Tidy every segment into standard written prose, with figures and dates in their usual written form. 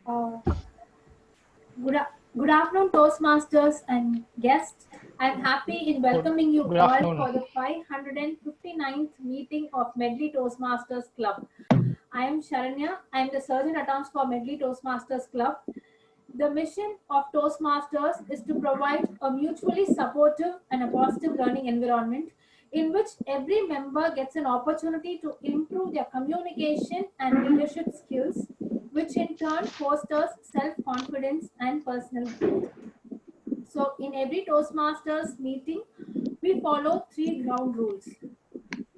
Uh, good afternoon, Toastmasters and guests. I'm happy in welcoming you Good all afternoon. for the 559th meeting of Medley Toastmasters Club. I am Sharanya. I am the surgeon at arms for Medley Toastmasters Club. The mission of Toastmasters is to provide a mutually supportive and a positive learning environment in which every member gets an opportunity to improve their communication and leadership skills, which in turn fosters self-confidence and personal growth. So, in every Toastmasters meeting, we follow 3 ground rules.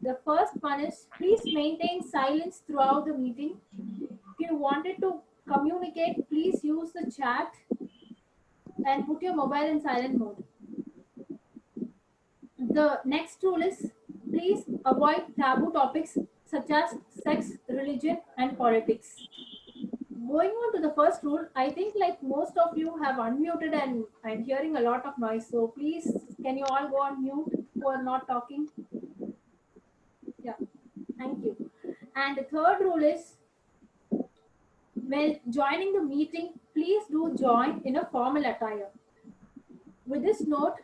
The first one is please maintain silence throughout the meeting. If you wanted to communicate, please use the chat and put your mobile in silent mode. The next rule is please avoid taboo topics such as sex, religion, and politics. Going on to the first rule, I think like most of you have unmuted and I'm hearing a lot of noise. So please, can you all go on mute who are not talking? Yeah, thank you. And the third rule is when joining the meeting, please do join in a formal attire. With this note,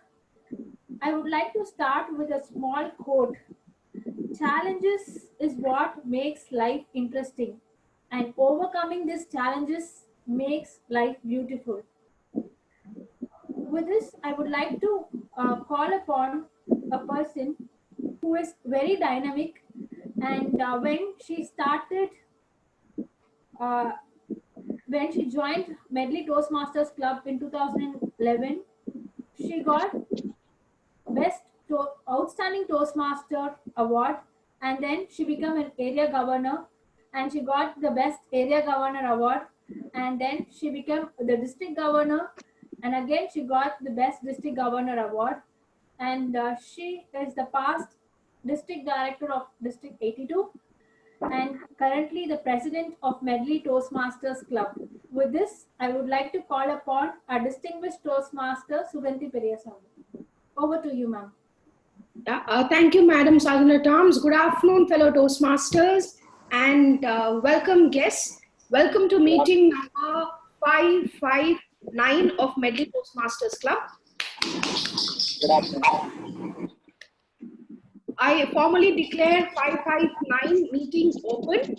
I would like to start with a small quote. Challenges is what makes life interesting, and overcoming these challenges makes life beautiful. With this, I would like to call upon a person who is very dynamic, and uh, when she joined Medley Toastmasters Club in 2011, she got Outstanding Toastmaster award, and then she became an area governor, and she got the Best Area Governor award, and then she became the district governor, and again she got the Best District Governor award, and she is the past district director of District 82, and currently the president of Medley Toastmasters Club. With this, I would like to call upon our distinguished Toastmaster Suganti Periyasamy. Over to you, ma'am. Thank you, Madam Sergeant at Arms. Good afternoon, fellow Toastmasters, and welcome guests. Welcome to meeting number 559 of Medley Toastmasters Club. Good afternoon. I formally declare 559 meeting open.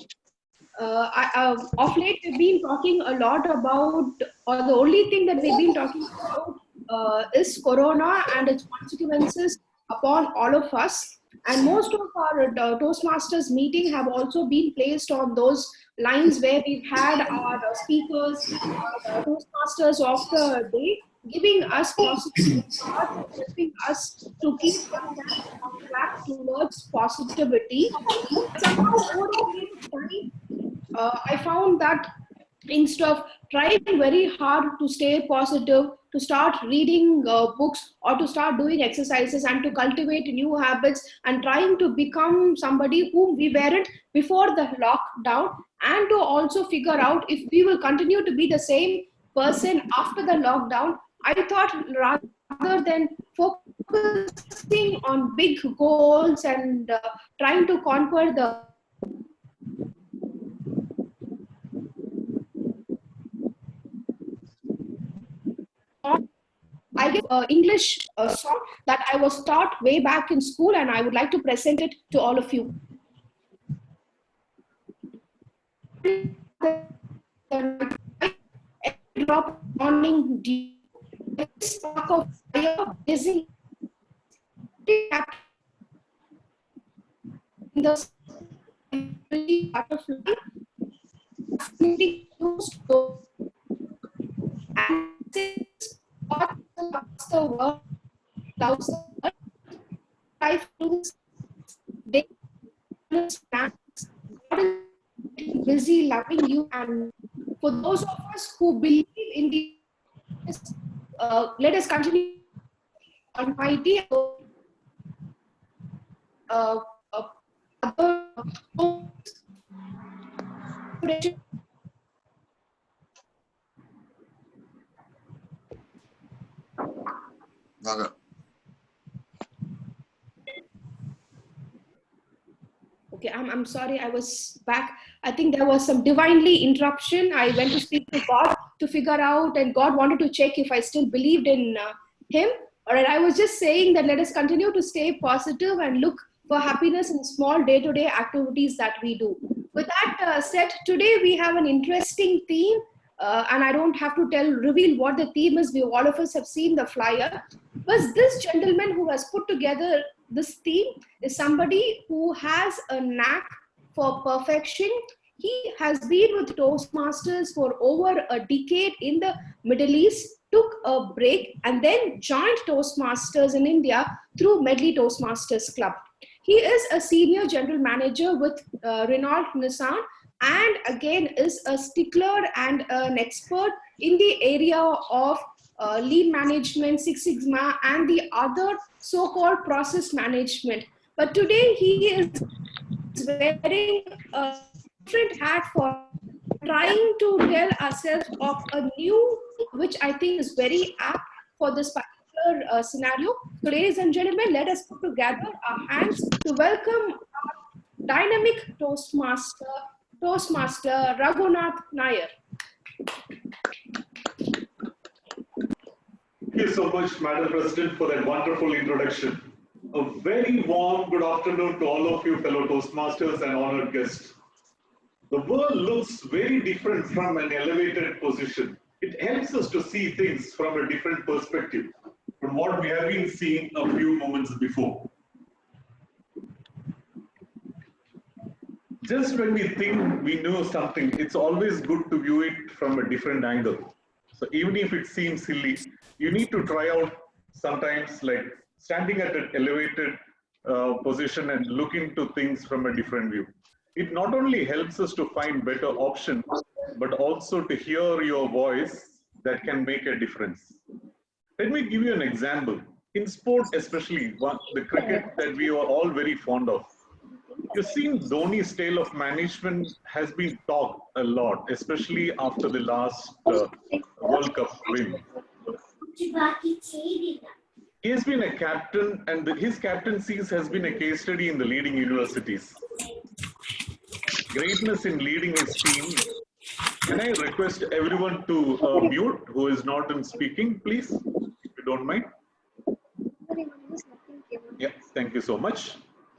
Of late, we've been talking a lot about, or the only thing that we've been talking about is Corona and its consequences upon all of us. And most of our Toastmasters meeting have also been placed on those lines where we've had our speakers, Toastmasters of the day, giving us positive thoughts and helping us to keep on track towards positivity. Somehow over a period of time, I found that instead of trying very hard to stay positive, to start reading books or to start doing exercises and to cultivate new habits and trying to become somebody whom we weren't before the lockdown, and to also figure out if we will continue to be the same person after the lockdown, I thought rather than focusing on big goals and trying to conquer the I give English song that I was taught way back in school, and I would like to present it to all of you. Drop morning dew, spark of fire blazing in the butterfly, and across the world, life they God is busy loving you, and for those of us who believe in this, let us continue Almighty. Okay, I'm sorry, I was back. I think there was some divinely interruption. I went to speak to God to figure out, and God wanted to check if I still believed in Him. All right, I was just saying that let us continue to stay positive and look for happiness in small day-to-day activities that we do. With that said, today we have an interesting theme, and I don't have to reveal what the theme is. We all of us have seen the flyer. Was this gentleman who has put together this theme is somebody who has a knack for perfection. He has been with Toastmasters for over a decade in the Middle East, took a break, and then joined Toastmasters in India through Medley Toastmasters Club. He is a senior general manager with Renault Nissan, and again is a stickler and an expert in the area of lean management, Six Sigma, and the other so-called process management. But today he is wearing a different hat for trying to tell ourselves of a new, which I think is very apt for this particular scenario. So, ladies and gentlemen, let us put together our hands to welcome our dynamic Toastmaster Raghunath Nair. Thank you so much, Madam President, for that wonderful introduction. A very warm good afternoon to all of you, fellow Toastmasters and honored guests. The world looks very different from an elevated position. It helps us to see things from a different perspective from what we have been seeing a few moments before. Just when we think we know something, it's always good to view it from a different angle. So even if it seems silly, you need to try out sometimes, like standing at an elevated position and look into things from a different view. It not only helps us to find better options, but also to hear your voice that can make a difference. Let me give you an example. In sport, especially the cricket that we are all very fond of, you've seen Dhoni's style of management has been talked a lot, especially after the last World Cup win. He has been a captain, and his captaincies has been a case study in the leading universities. Greatness in leading his team. Can I request everyone to mute who is not in speaking, please, if you don't mind? Yeah, thank you so much.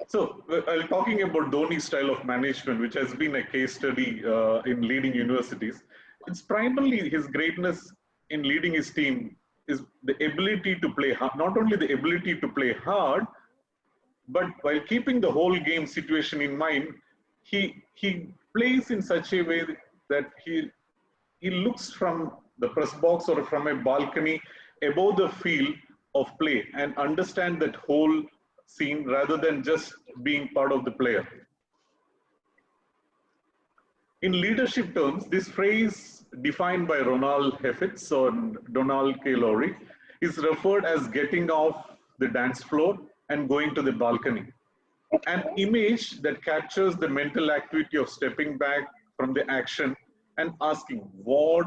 So, talking about Dhoni's style of management, which has been a case study in leading universities, it's primarily his greatness in leading his team is the ability to play hard, not only the ability to play hard, but while keeping the whole game situation in mind, he plays in such a way that he looks from the press box or from a balcony above the field of play and understand that whole scene rather than just being part of the player. In leadership terms, this phrase defined by Ronald Heifetz or Donald K. Lowry is referred as getting off the dance floor and going to the balcony. An image that captures the mental activity of stepping back from the action and asking what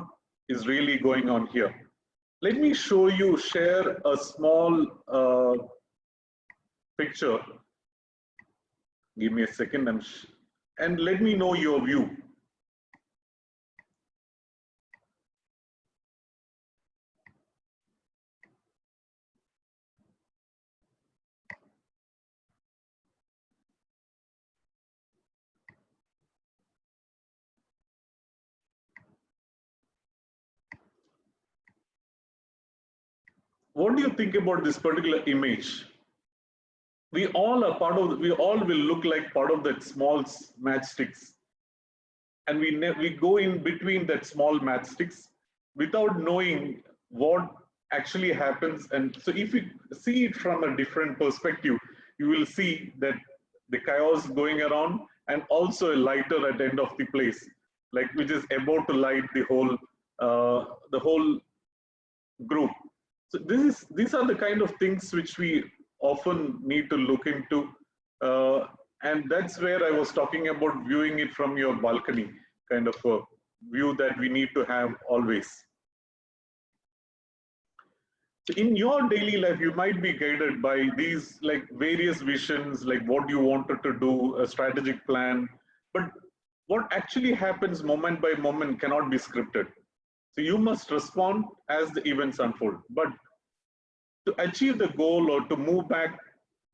is really going on here. Let me share a small picture. Give me a second and let me know your view. What do you think about this particular image? We all are part of, we all will look like part of that small matchsticks. And we go in between that small matchsticks without knowing what actually happens. And so if you see it from a different perspective, you will see that the chaos going around and also a lighter at the end of the place, like which is about to light the whole group. So these are the kind of things which we often need to look into. And that's where I was talking about viewing it from your balcony, kind of a view that we need to have always. So in your daily life, you might be guided by these like various visions, like what you wanted to do, a strategic plan. But what actually happens moment by moment cannot be scripted. So you must respond as the events unfold. But to achieve the goal or to move back,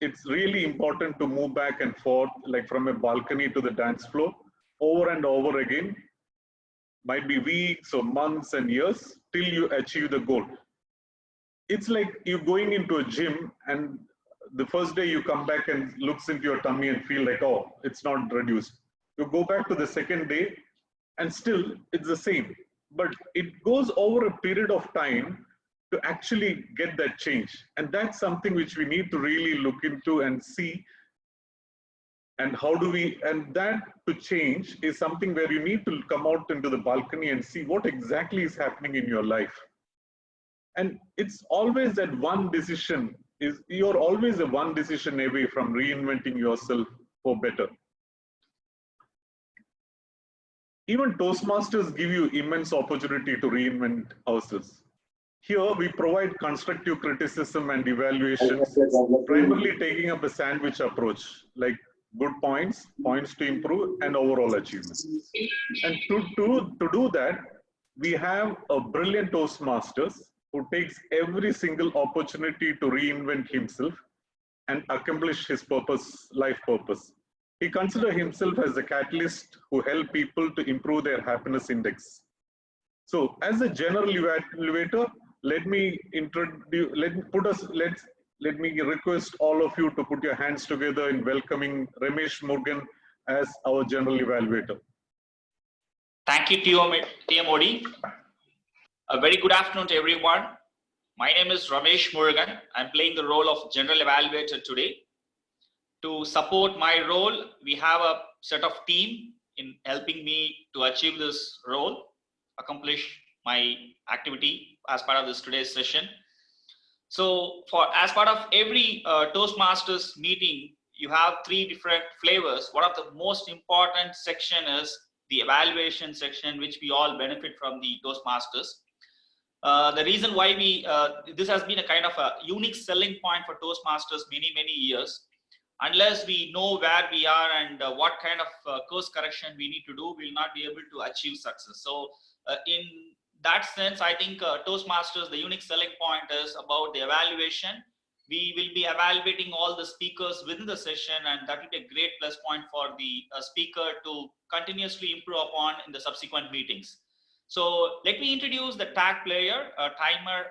it's really important to move back and forth, like from a balcony to the dance floor, over and over again. Might be weeks or months and years till you achieve the goal. It's like you going into a gym and the first day you come back and looks into your tummy and feel like, oh, it's not reduced. You go back to the second day and still it's the same. But it goes over a period of time to actually get that change. And that's something which we need to really look into and see. And how do we, and that to change is something where you need to come out into the balcony and see what exactly is happening in your life. And it's always that one decision is, you're always a one decision away from reinventing yourself for better. Even Toastmasters give you immense opportunity to reinvent ourselves. Here we provide constructive criticism and evaluations, primarily taking up a sandwich approach, like good points, points to improve, and overall achievement. And to do that, we have a brilliant Toastmasters who takes every single opportunity to reinvent himself and accomplish his purpose, life purpose. He considers himself as a catalyst who help people to improve their happiness index. So, as a general evaluator, let me introduce. Let me request all of you to put your hands together in welcoming Ramesh Murugan as our general evaluator. Thank you, TMOD. A very good afternoon to everyone. My name is Ramesh Murugan. I'm playing the role of General Evaluator today. To support my role, we have a set of team in helping me to achieve this role, accomplish my activity as part of this today's session. So as part of every Toastmasters meeting, you have three different flavors. One of the most important section is the evaluation section, which we all benefit from the Toastmasters. The reason why this has been a kind of a unique selling point for Toastmasters many years. Unless we know where we are and what kind of course correction we need to do, we'll not be able to achieve success. So in that sense, I think Toastmasters, the unique selling point is about the evaluation. We will be evaluating all the speakers within the session, and that will be a great plus point for the speaker to continuously improve upon in the subsequent meetings. So let me introduce the tag player, timer,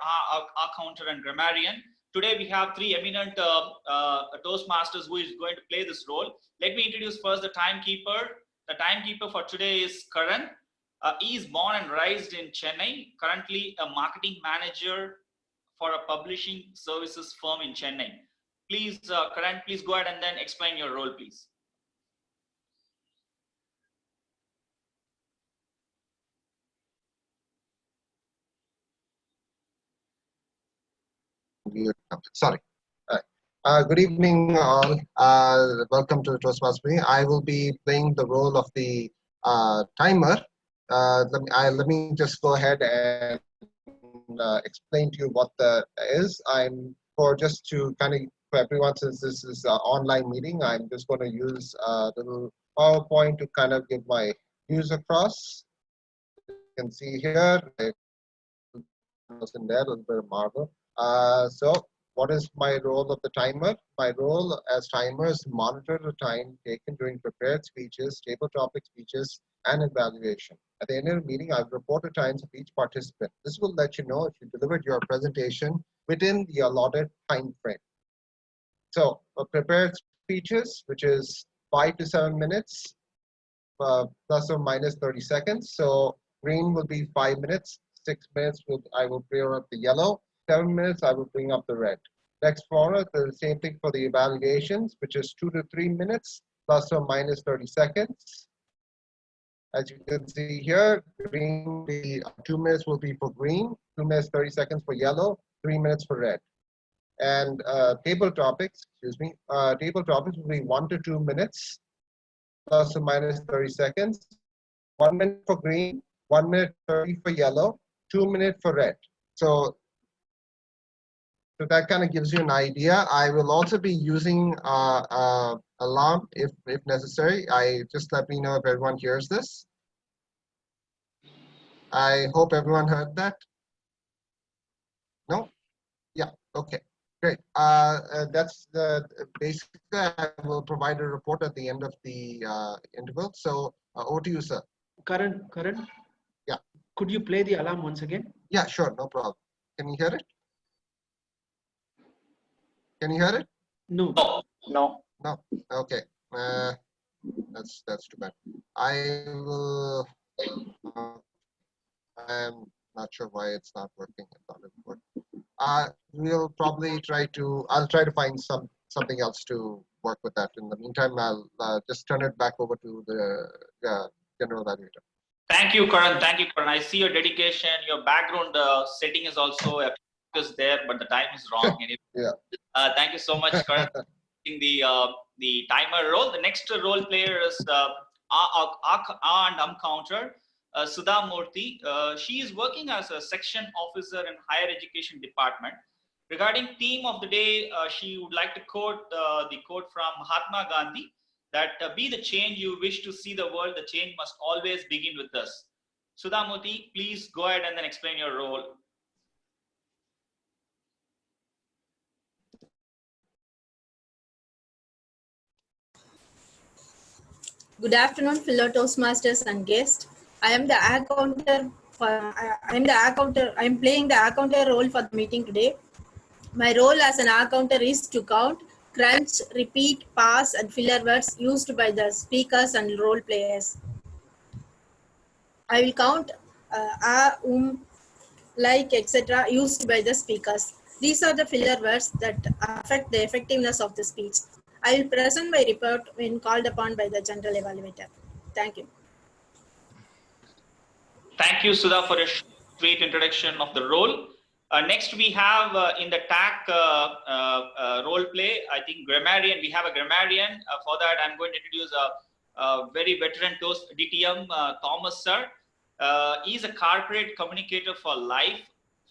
counter, and grammarian. Today we have three eminent Toastmasters who is going to play this role. Let me introduce first the timekeeper. The timekeeper for today is Karan. He is born and raised in Chennai, currently a marketing manager for a publishing services firm in Chennai. Please, Karan, please go ahead and then explain your role, please. Sorry. Good evening, all. Welcome to the Toastmasters meeting. I will be playing the role of the timer. Let me just go ahead and explain to you what that is. Just to kind of, for everyone, since this is an online meeting, I'm just going to use a little PowerPoint to kind of give my views across. You can see here, in there, a little bit of marble. So what is my role of the timer? My role as timer is to monitor the time taken during prepared speeches, table topic speeches, and evaluation. At the end of the meeting, I've reported times of each participant. This will let you know if you delivered your presentation within the allotted time frame. So for prepared speeches, which is 5 to 7 minutes, plus or minus 30 seconds. So green will be 5 minutes. 6 minutes, I will bring up the yellow. 7 minutes, I will bring up the red. Next forward, the same thing for the evaluations, which is 2 to 3 minutes, plus or minus 30 seconds. As you can see here, green, 2 minutes will be for green, 2 minutes, 30 seconds for yellow, 3 minutes for red. And table topics will be 1 to 2 minutes, plus or minus 30 seconds. 1 minute for green, 1 minute 30 for yellow, 2 minutes for red. So So that kind of gives you an idea. I will also be using alarm if necessary. Just let me know if everyone hears this. I hope everyone heard that. No? Yeah, okay, great. That's basically, I will provide a report at the end of the interval. So over to you, sir. Karan, Yeah. Could you play the alarm once again? Yeah, sure, no problem. Can you hear it? Can you hear it? No. No. No. Okay. That's too bad. I will. I'm not sure why it's not working. I thought it would. We'll probably I'll try to find something else to work with that. In the meantime, I'll just turn it back over to the general evaluator. Thank you, Karan. Thank you, Karan. I see your dedication. Your background setting is also there, but the time is wrong. Anyway. Yeah. Thank you so much, Karan. The timer role. The next role player is and counter. Sudha Murthy. She is working as a section officer in higher education department. Regarding theme of the day, she would like to quote the quote from Mahatma Gandhi that be the change you wish to see the world. The change must always begin with us. Sudha Murthy, please go ahead and then explain your role. Good afternoon, fellow Toastmasters and guests. I am the accounter. I am playing the accounter role for the meeting today. My role as an accounter is to count, crunch, repeat, pass, and filler words used by the speakers and role players. I will count like, etc. used by the speakers. These are the filler words that affect the effectiveness of the speech. I will present my report when called upon by the general evaluator. Thank you. Thank you, Sudha, for a sweet introduction of the role. Next, we have in the TAC role play, I think grammarian. We have a grammarian. For that, I'm going to introduce a very veteran Toast DTM, Thomas sir. He's a corporate communicator for life,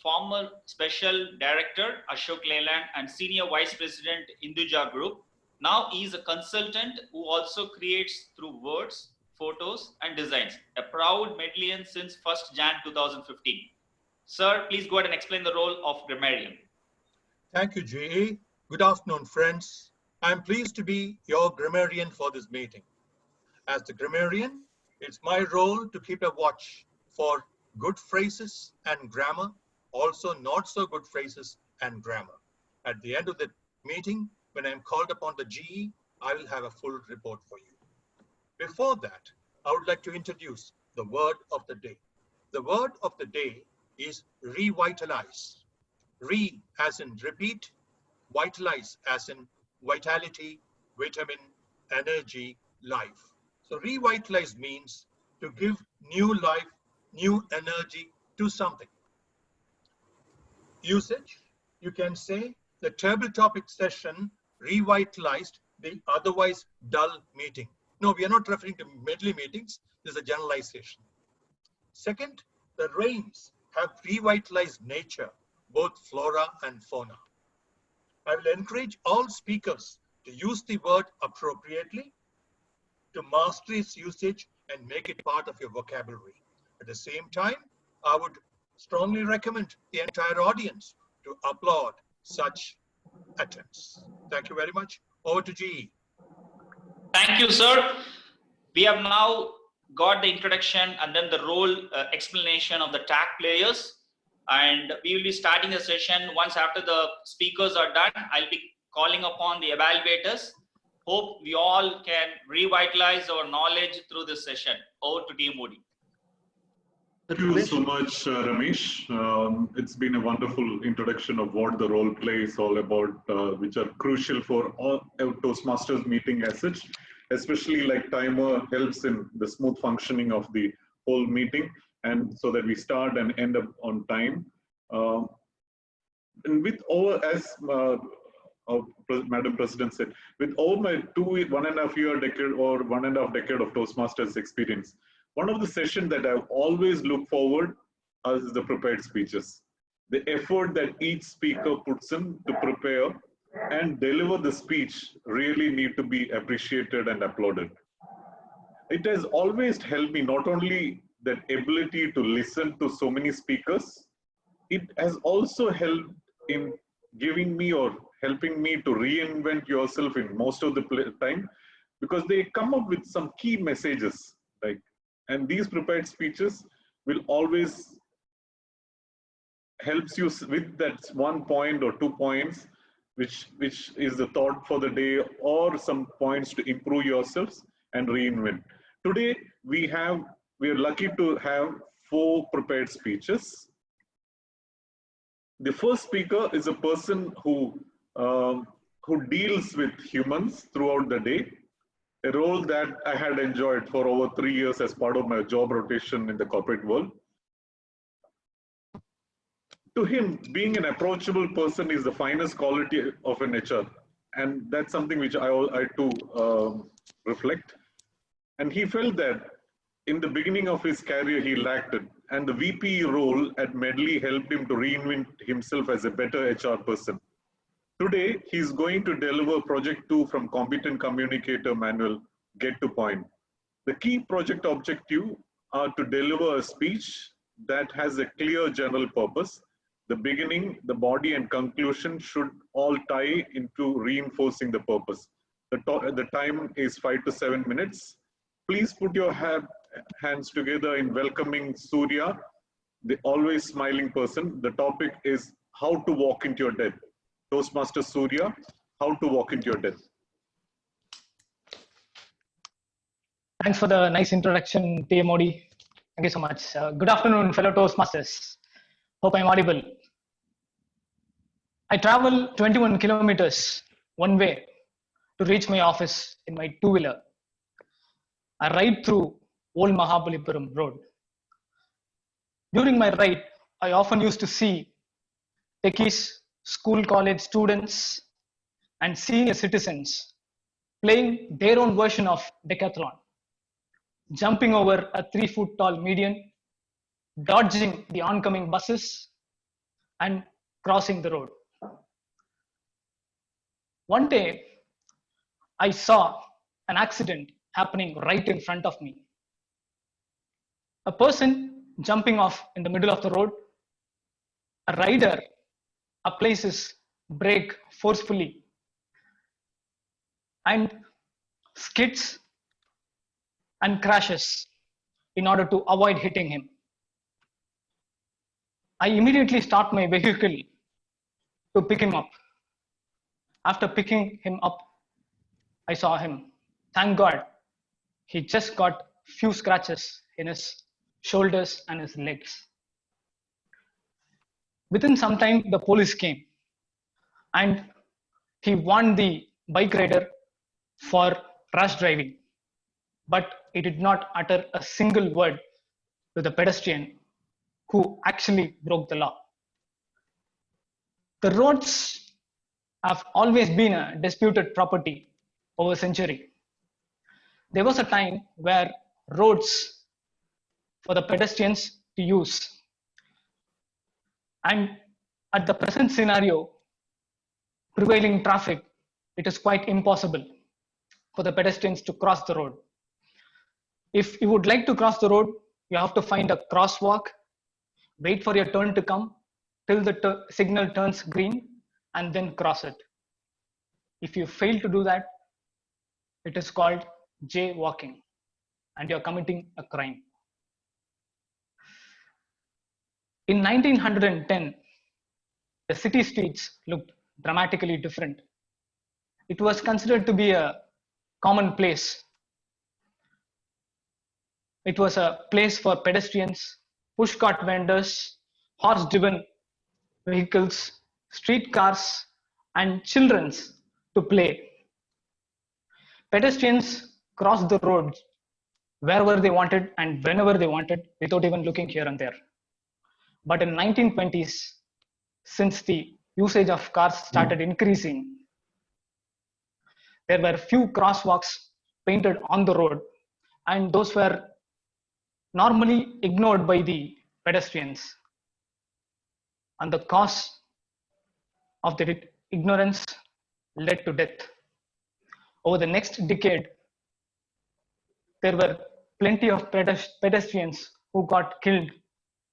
former special director, Ashok Leyland, and senior vice president, Induja Group. Now he's a consultant who also creates through words, photos, and designs. A proud medallion since 1st Jan 2015. Sir, please go ahead and explain the role of grammarian. Thank you, J.A. Good afternoon, friends. I'm pleased to be your grammarian for this meeting. As the grammarian, it's my role to keep a watch for good phrases and grammar, also not so good phrases and grammar. At the end of the meeting, when I'm called upon the GE, I will have a full report for you. Before that, I would like to introduce the word of the day. The word of the day is revitalize. Re as in repeat, vitalize as in vitality, vitamin, energy, life. So revitalize means to give new life, new energy to something. Usage, you can say the table topic session revitalized the otherwise dull meeting. No, we are not referring to medley meetings. This is a generalization. Second, the rains have revitalized nature, both flora and fauna. I will encourage all speakers to use the word appropriately, to master its usage and make it part of your vocabulary. At the same time, I would strongly recommend the entire audience to applaud such attempts. Thank you very much. Over to GE. Thank you, sir. We have now got the introduction and then the role explanation of the TAC players. And we will be starting the session. Once after the speakers are done, I'll be calling upon the evaluators. Hope we all can revitalize our knowledge through this session. Over to Team Modi. Thank you so much, Ramesh. It's been a wonderful introduction of what the role play is all about, which are crucial for all Toastmasters meeting as such, especially like timer helps in the smooth functioning of the whole meeting, and so that we start and end up on time. And with over, as Madam President said, with over my 1.5 year decade or 1.5 decade of Toastmasters experience, one of the sessions that I've always looked forward is the prepared speeches. The effort that each speaker puts in to prepare and deliver the speech really need to be appreciated and applauded. It has always helped me, not only that ability to listen to so many speakers, it has also helped in giving me or helping me to reinvent yourself in most of the time, because they come up with some key messages, like, and these prepared speeches will always helps you with that 1 point or 2 points, which is the thought for the day, or some points to improve yourselves and reinvent. Today we are lucky to have 4 prepared speeches. The first speaker is a person who deals with humans throughout the day, a role that I had enjoyed for over 3 years as part of my job rotation in the corporate world. To him, being an approachable person is the finest quality of an HR, and that's something which I too reflect. And he felt that in the beginning of his career, he lacked it. And the VP role at Medley helped him to reinvent himself as a better HR person. Today, he's going to deliver Project 2 from Competent Communicator Manual, Get to Point. The key project objective are to deliver a speech that has a clear general purpose. The beginning, the body, and conclusion should all tie into reinforcing the purpose. The time is 5 to 7 minutes. Please put your hands together in welcoming Surya, the always smiling person. The topic is how to walk into your death. Toastmaster Surya, how to walk into your death. Thanks for the nice introduction, TM Modi. Thank you so much. Good afternoon, fellow Toastmasters. Hope I'm audible. I travel 21 kilometers one way to reach my office in my two-wheeler. I ride through Old Mahabalipuram Road. During my ride, I often used to see techies, school college students, and senior citizens playing their own version of decathlon, jumping over a 3-foot tall median, dodging the oncoming buses, and crossing the road. One day, I saw an accident happening right in front of me. A person jumping off in the middle of the road, a rider applies his brake forcefully and skids and crashes in order to avoid hitting him. I immediately start my vehicle to pick him up. After picking him up, I saw him. Thank God, he just got few scratches in his shoulders and his legs. Within some time, the police came and he warned the bike rider for rash driving, but he did not utter a single word to the pedestrian who actually broke the law. The roads have always been a disputed property over a century. There was a time where roads for the pedestrians to use. And at the present scenario, prevailing traffic, it is quite impossible for the pedestrians to cross the road. If you would like to cross the road, you have to find a crosswalk, wait for your turn to come till the signal turns green, and then cross it. If you fail to do that, it is called jaywalking, and you're committing a crime. In 1910, the city streets looked dramatically different. It was considered to be a common place. It was a place for pedestrians, pushcart vendors, horse-driven vehicles, street cars, and children to play. Pedestrians crossed the road wherever they wanted and whenever they wanted without even looking here and there. But in 1920s, since the usage of cars started increasing, there were few crosswalks painted on the road, and those were normally ignored by the pedestrians. and the cause of the ignorance led to death. Over the next decade, there were plenty of pedestrians who got killed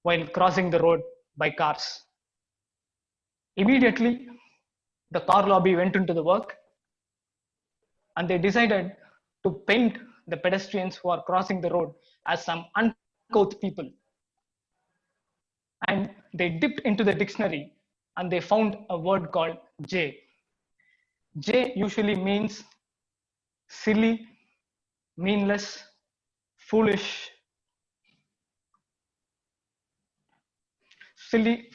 while crossing the road by cars. Immediately, the car lobby went into the work and they decided to paint the pedestrians who are crossing the road as some uncouth people. And they dipped into the dictionary and they found a word called J. J usually means silly, meaningless, foolish, silly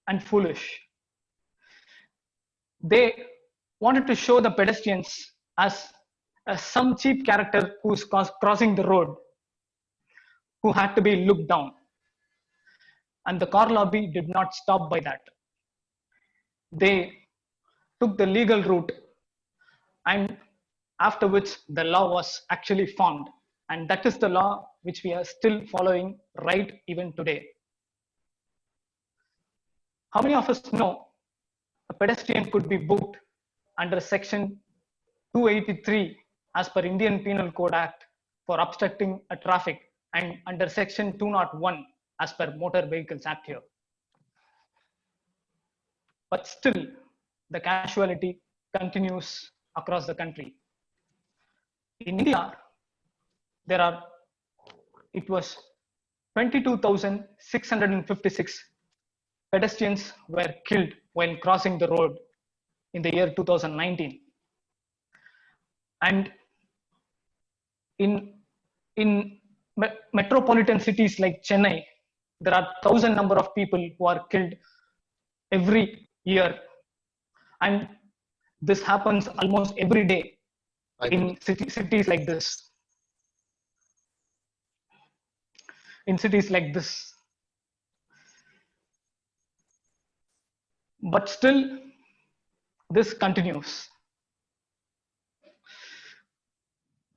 and foolish. They wanted to show the pedestrians as some cheap character who's crossing the road, who had to be looked down. And the car lobby did not stop by that. They took the legal route, and after which the law was actually formed. And that is the law which we are still following right even today. How many of us know a pedestrian could be booked under section 283 as per Indian Penal Code Act for obstructing a traffic, and under section 201 as per Motor Vehicles Act here? But still, the casualty continues across the country. In India, it was 22,656 pedestrians were killed while crossing the road in the year 2019. And in metropolitan cities like Chennai, there are 1,000 number of people who are killed every year. And this happens almost every day in cities like this. But still, this continues.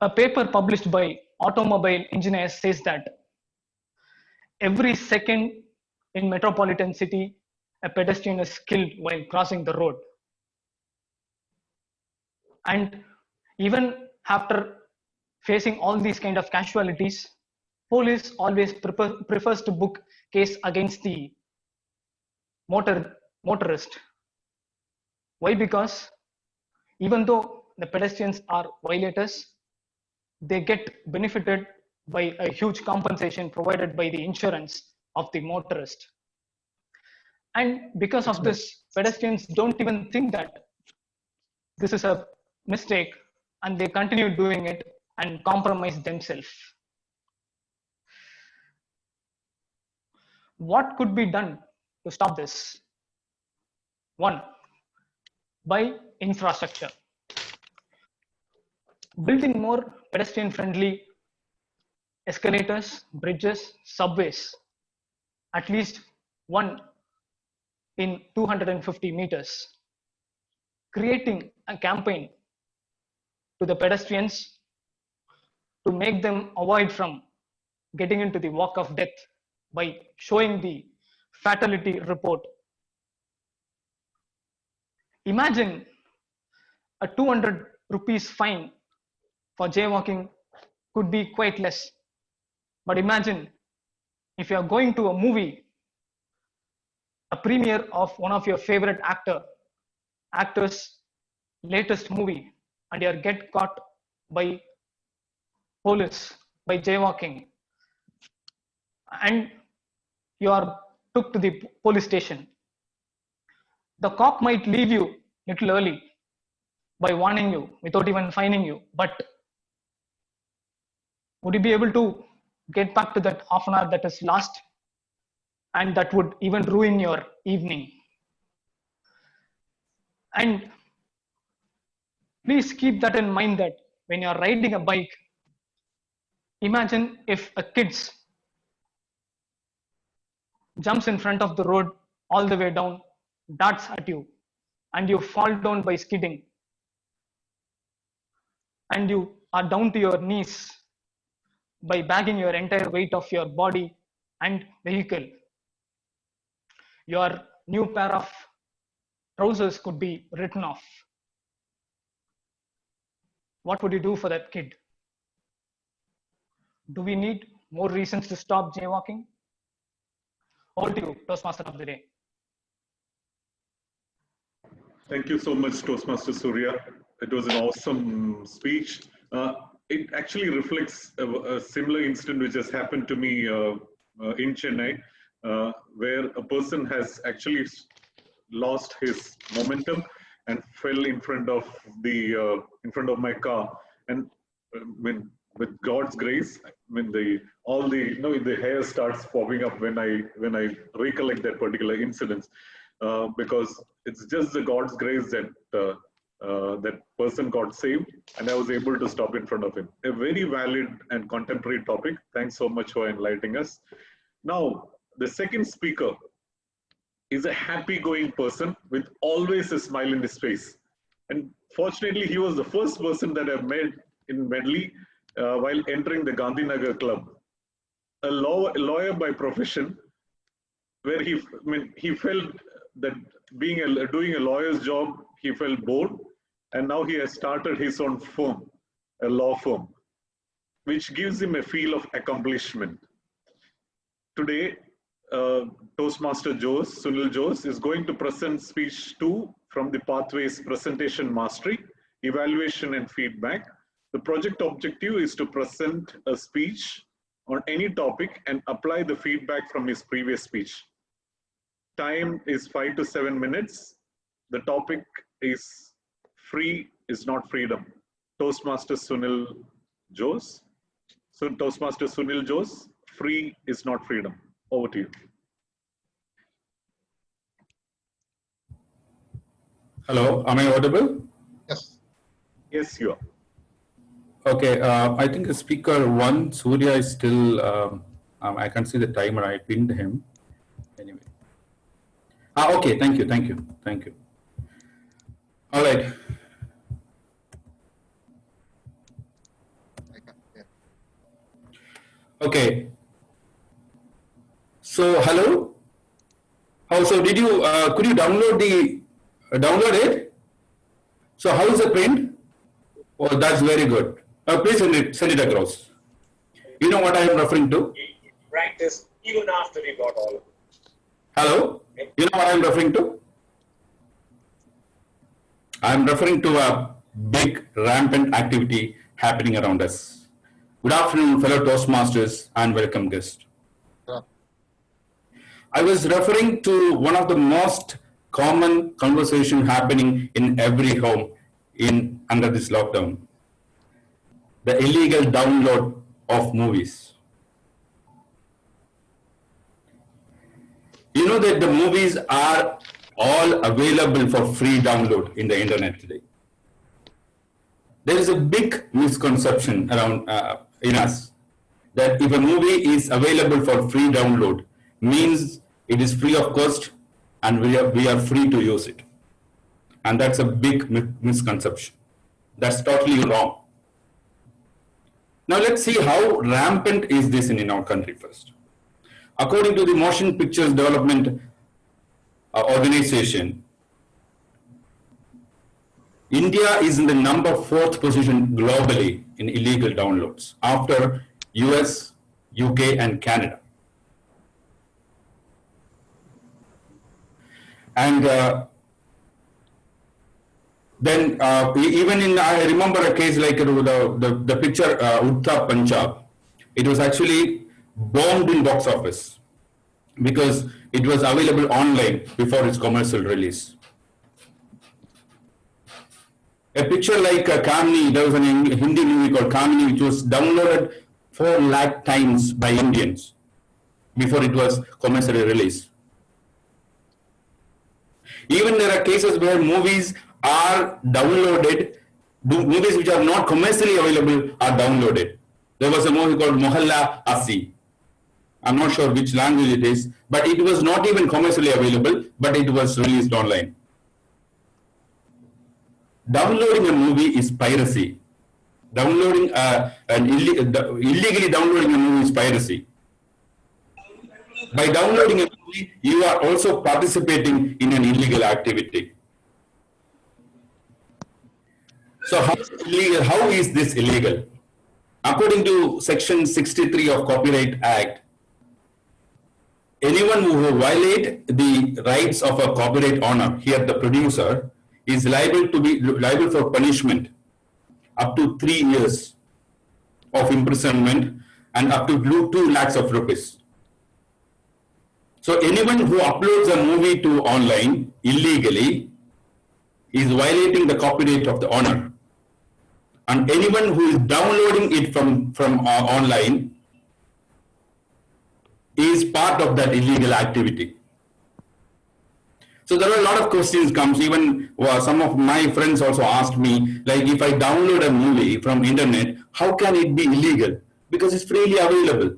A paper published by Automobile Engineers says that every second in metropolitan city, a pedestrian is killed while crossing the road. And even after facing all these kind of casualties, police always prefers to book case against the motorist. Why? Because even though the pedestrians are violators, they get benefited by a huge compensation provided by the insurance of the motorist. And because of this, pedestrians don't even think that this is a mistake, and they continue doing it and compromise themselves. What could be done to stop this? One, by infrastructure. Building more pedestrian-friendly escalators, bridges, subways, at least one in 250 meters. Creating a campaign to the pedestrians to make them avoid from getting into the walk of death by showing the fatality report. Imagine a 200 rupees fine for jaywalking could be quite less. But imagine if you are going to a movie, a premiere of one of your favorite actor's latest movie, and you get caught by police by jaywalking, and you are took to the police station. The cop might leave you little early by warning you without even fining you, but would you be able to get back to that half an hour that is lost? And that would even ruin your evening. And please keep that in mind, that when you're riding a bike, imagine if a kid jumps in front of the road all the way down, darts at you, and you fall down by skidding, and you are down to your knees by bagging your entire weight of your body and vehicle. your new pair of trousers could be written off. What would you do for that kid? Do we need more reasons to stop jaywalking? Over to you, Toastmaster of the day. Thank you so much, Toastmaster Surya. It was an awesome speech. It actually reflects a similar incident which has happened to me in Chennai, where a person has actually lost his momentum and fell in front of my car. And when with God's grace, when the hair starts popping up when I recollect that particular incident, because it's just the God's grace that that person got saved, and I was able to stop in front of him. A very valid and contemporary topic. Thanks so much for enlightening us. Now, the second speaker is a happy-going person with always a smile in his face. And fortunately, he was the first person that I met in Medley while entering the Gandhinagar Club. A lawyer by profession, where he felt that doing a lawyer's job, he felt bored, and now he has started his own firm, a law firm, which gives him a feel of accomplishment. Today, Toastmaster Sunil Jose is going to present speech 2 from the Pathways Presentation Mastery, Evaluation and Feedback. The project objective is to present a speech on any topic and apply the feedback from his previous speech. Time is 5 to 7 minutes. The topic is free is not freedom. Toastmaster Sunil Jose. So Toastmaster Sunil Jose, free is not freedom. Over to you. Hello, am I audible? Yes. Yes, you are. Okay, I think the speaker 1, Surya, is still, I can see the timer, I pinned him. Anyway. Okay, thank you. All right. Okay. So, hello. So did you, could you download it? So how is the print? Oh, that's very good. Please send it across. You know what I am referring to? Practice even after you got all of it. Hello? You know what I am referring to? I am referring to a big rampant activity happening around us. Good afternoon, fellow Toastmasters and welcome guests. I was referring to one of the most common conversation happening in every home under this lockdown. The illegal download of movies. You know that the movies are all available for free download in the internet today. There is a big misconception around in us that if a movie is available for free download, means it is free of cost and we are free to use it. And that's a big misconception. That's totally wrong. Now let's see how rampant is this in our country first. According to the Motion Pictures Development Organization, India is in the number 4th position globally in illegal downloads after US, UK and Canada. And then even in, I remember a case like the picture Utta Punjab. It was actually bombed in box office because it was available online before its commercial release. A picture like Kamini, there was a Hindi movie called Kamini, which was downloaded 4 lakh times by Indians before it was commercially released. Even there are cases where movies are downloaded, movies which are not commercially available are downloaded. There was a movie called Mohalla Asi. I'm not sure which language it is, but it was not even commercially available, but it was released online. Downloading a movie is piracy. Illegally downloading a movie is piracy. By downloading a movie, you are also participating in an illegal activity. So how is this illegal? According to Section 63 of Copyright Act, anyone who violate the rights of a copyright owner, here the producer, is liable for punishment up to 3 years of imprisonment and up to 2 lakhs of rupees. So anyone who uploads a movie to online illegally is violating the copyright of the owner. And anyone who is downloading it from online is part of that illegal activity. So there are a lot of questions comes, even some of my friends also asked me, like if I download a movie from internet, how can it be illegal? Because it's freely available.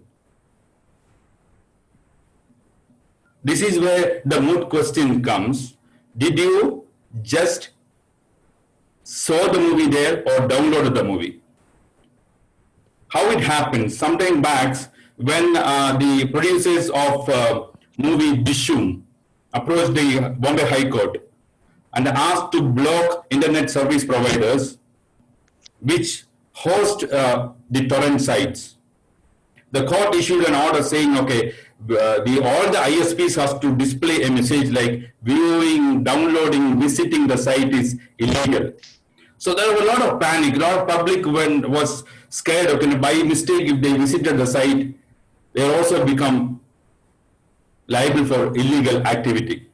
This is where the moot question comes. Did you just saw the movie there or downloaded the movie? How it happened? Sometime back when the producers of movie Dishum approached the Bombay High Court and asked to block internet service providers which host the torrent sites. The court issued an order saying, okay, all the ISPs has to display a message like viewing, downloading, visiting the site is illegal. So there was a lot of panic. A lot of public was scared. Okay, by mistake, if they visited the site, they also become liable for illegal activity.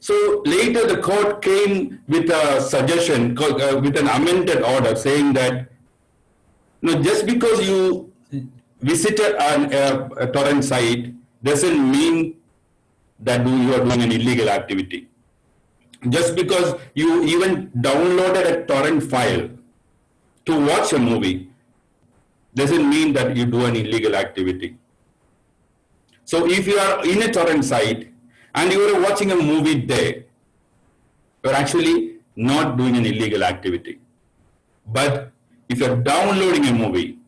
So later the court came with a suggestion, with an amended order saying that just because you visited a torrent site doesn't mean that you are doing an illegal activity. Just because you even downloaded a torrent file to watch a movie doesn't mean that you do an illegal activity. So if you are in a torrent site and you are watching a movie there, you are actually not doing an illegal activity. But if you are downloading a movie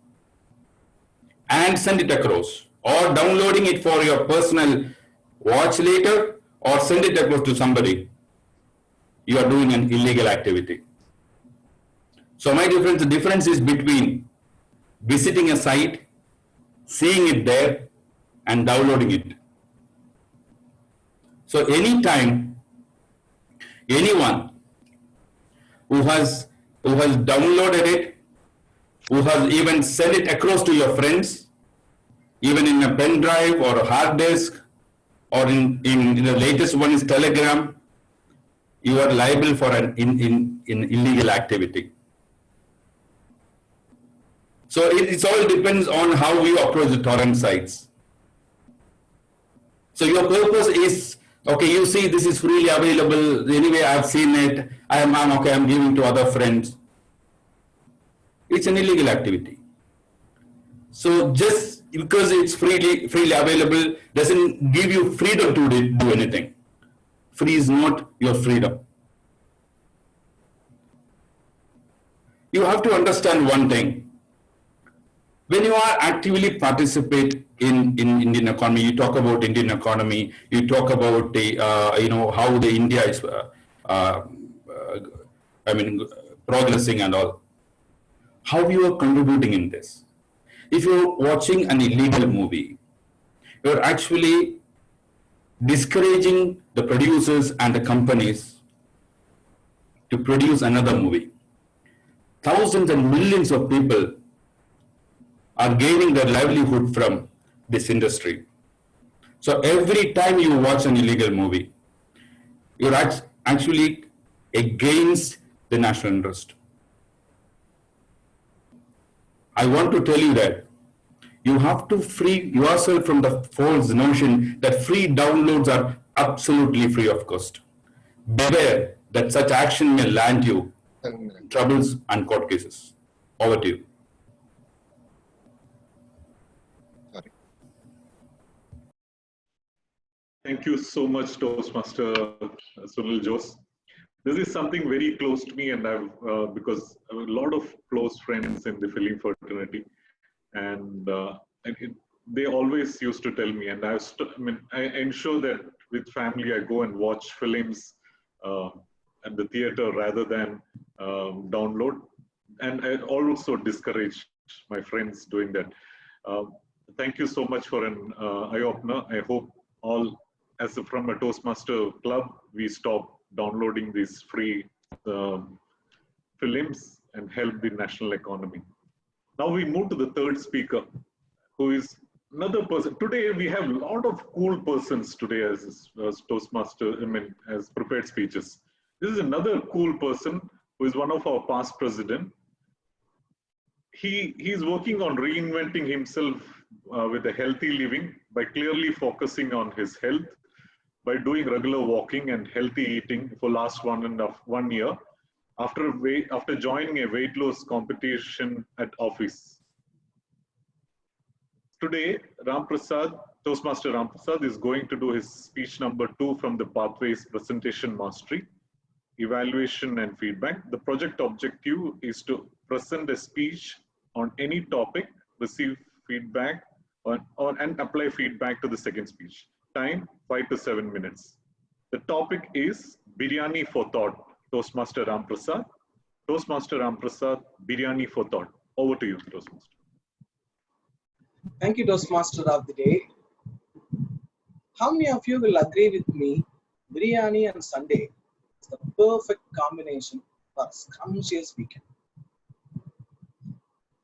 and send it across, or downloading it for your personal watch later, or send it across to somebody, you are doing an illegal activity. So the difference is between visiting a site, seeing it there, and downloading it. So anytime anyone who has downloaded it, who has even sent it across to your friends, even in a pen drive or a hard disk, or in the latest one is Telegram, you are liable for an illegal activity. So it all depends on how we approach the torrent sites. So your purpose is, okay, you see this is freely available, anyway I've seen it, I'm okay, I'm giving to other friends. It's an illegal activity. So just because it's freely available doesn't give you freedom to do anything. Free is not your freedom. You have to understand one thing. When you are actively participate in Indian economy, you talk about Indian economy, you talk about the how the India is progressing and all. How you are contributing in this? If you're watching an illegal movie, you're actually discouraging the producers and the companies to produce another movie. Thousands and millions of people are gaining their livelihood from this industry. So every time you watch an illegal movie, you're actually against the national interest. I want to tell you that you have to free yourself from the false notion that free downloads are absolutely free of cost. Beware that such action may land you in troubles and court cases. Over to you. Sorry. Thank you so much, Toastmaster Sunil Jose. This is something very close to me, and I've because I have a lot of close friends in the film fraternity, and they always used to tell me, and I ensure that with family I go and watch films uh, at the theater rather than download. And I also discourage my friends doing that. Um, Thank you so much for an eye opener. I hope all, from a Toastmaster club, we stop downloading these free films and help the national economy. Now we move to the third speaker, who is another person. Today we have a lot of cool persons today as Toastmaster, as prepared speeches. This is another cool person who is one of our past president. He's working on reinventing himself with a healthy living by clearly focusing on his health, by doing regular walking and healthy eating for last 1 year after joining a weight loss competition at office. Today, Toastmaster Ram Prasad is going to do his speech number 2 from the Pathways Presentation Mastery, Evaluation and Feedback. The project objective is to present a speech on any topic, receive feedback, and apply feedback to the second speech. Time 5 to 7 minutes. The topic is Biryani for Thought. Toastmaster Ram Prasad. Toastmaster Ram Prasad, Biryani for Thought. Over to you, Toastmaster. Thank you, Toastmaster of the day. How many of you will agree with me? Biryani and Sunday is the perfect combination for a scrumptious weekend.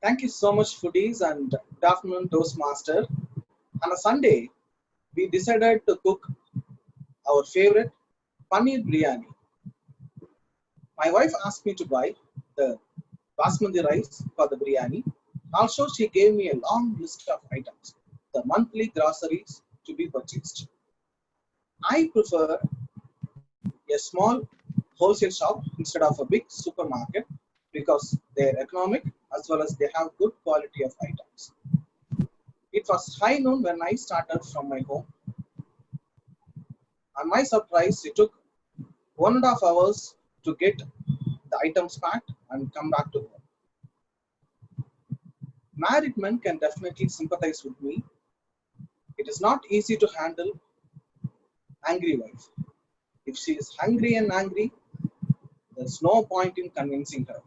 Thank you so much, foodies, and good afternoon, Toastmaster. On a Sunday, we decided to cook our favorite paneer biryani. My wife asked me to buy the basmati rice for the biryani. Also, she gave me a long list of items, the monthly groceries to be purchased. I prefer a small wholesale shop instead of a big supermarket because they're economic as well as they have good quality of items. It was high noon when I started from my home. On my surprise, it took 1.5 hours to get the items packed and come back to home. Married men can definitely sympathize with me. It is not easy to handle angry wife. If she is hungry and angry, there's no point in convincing her.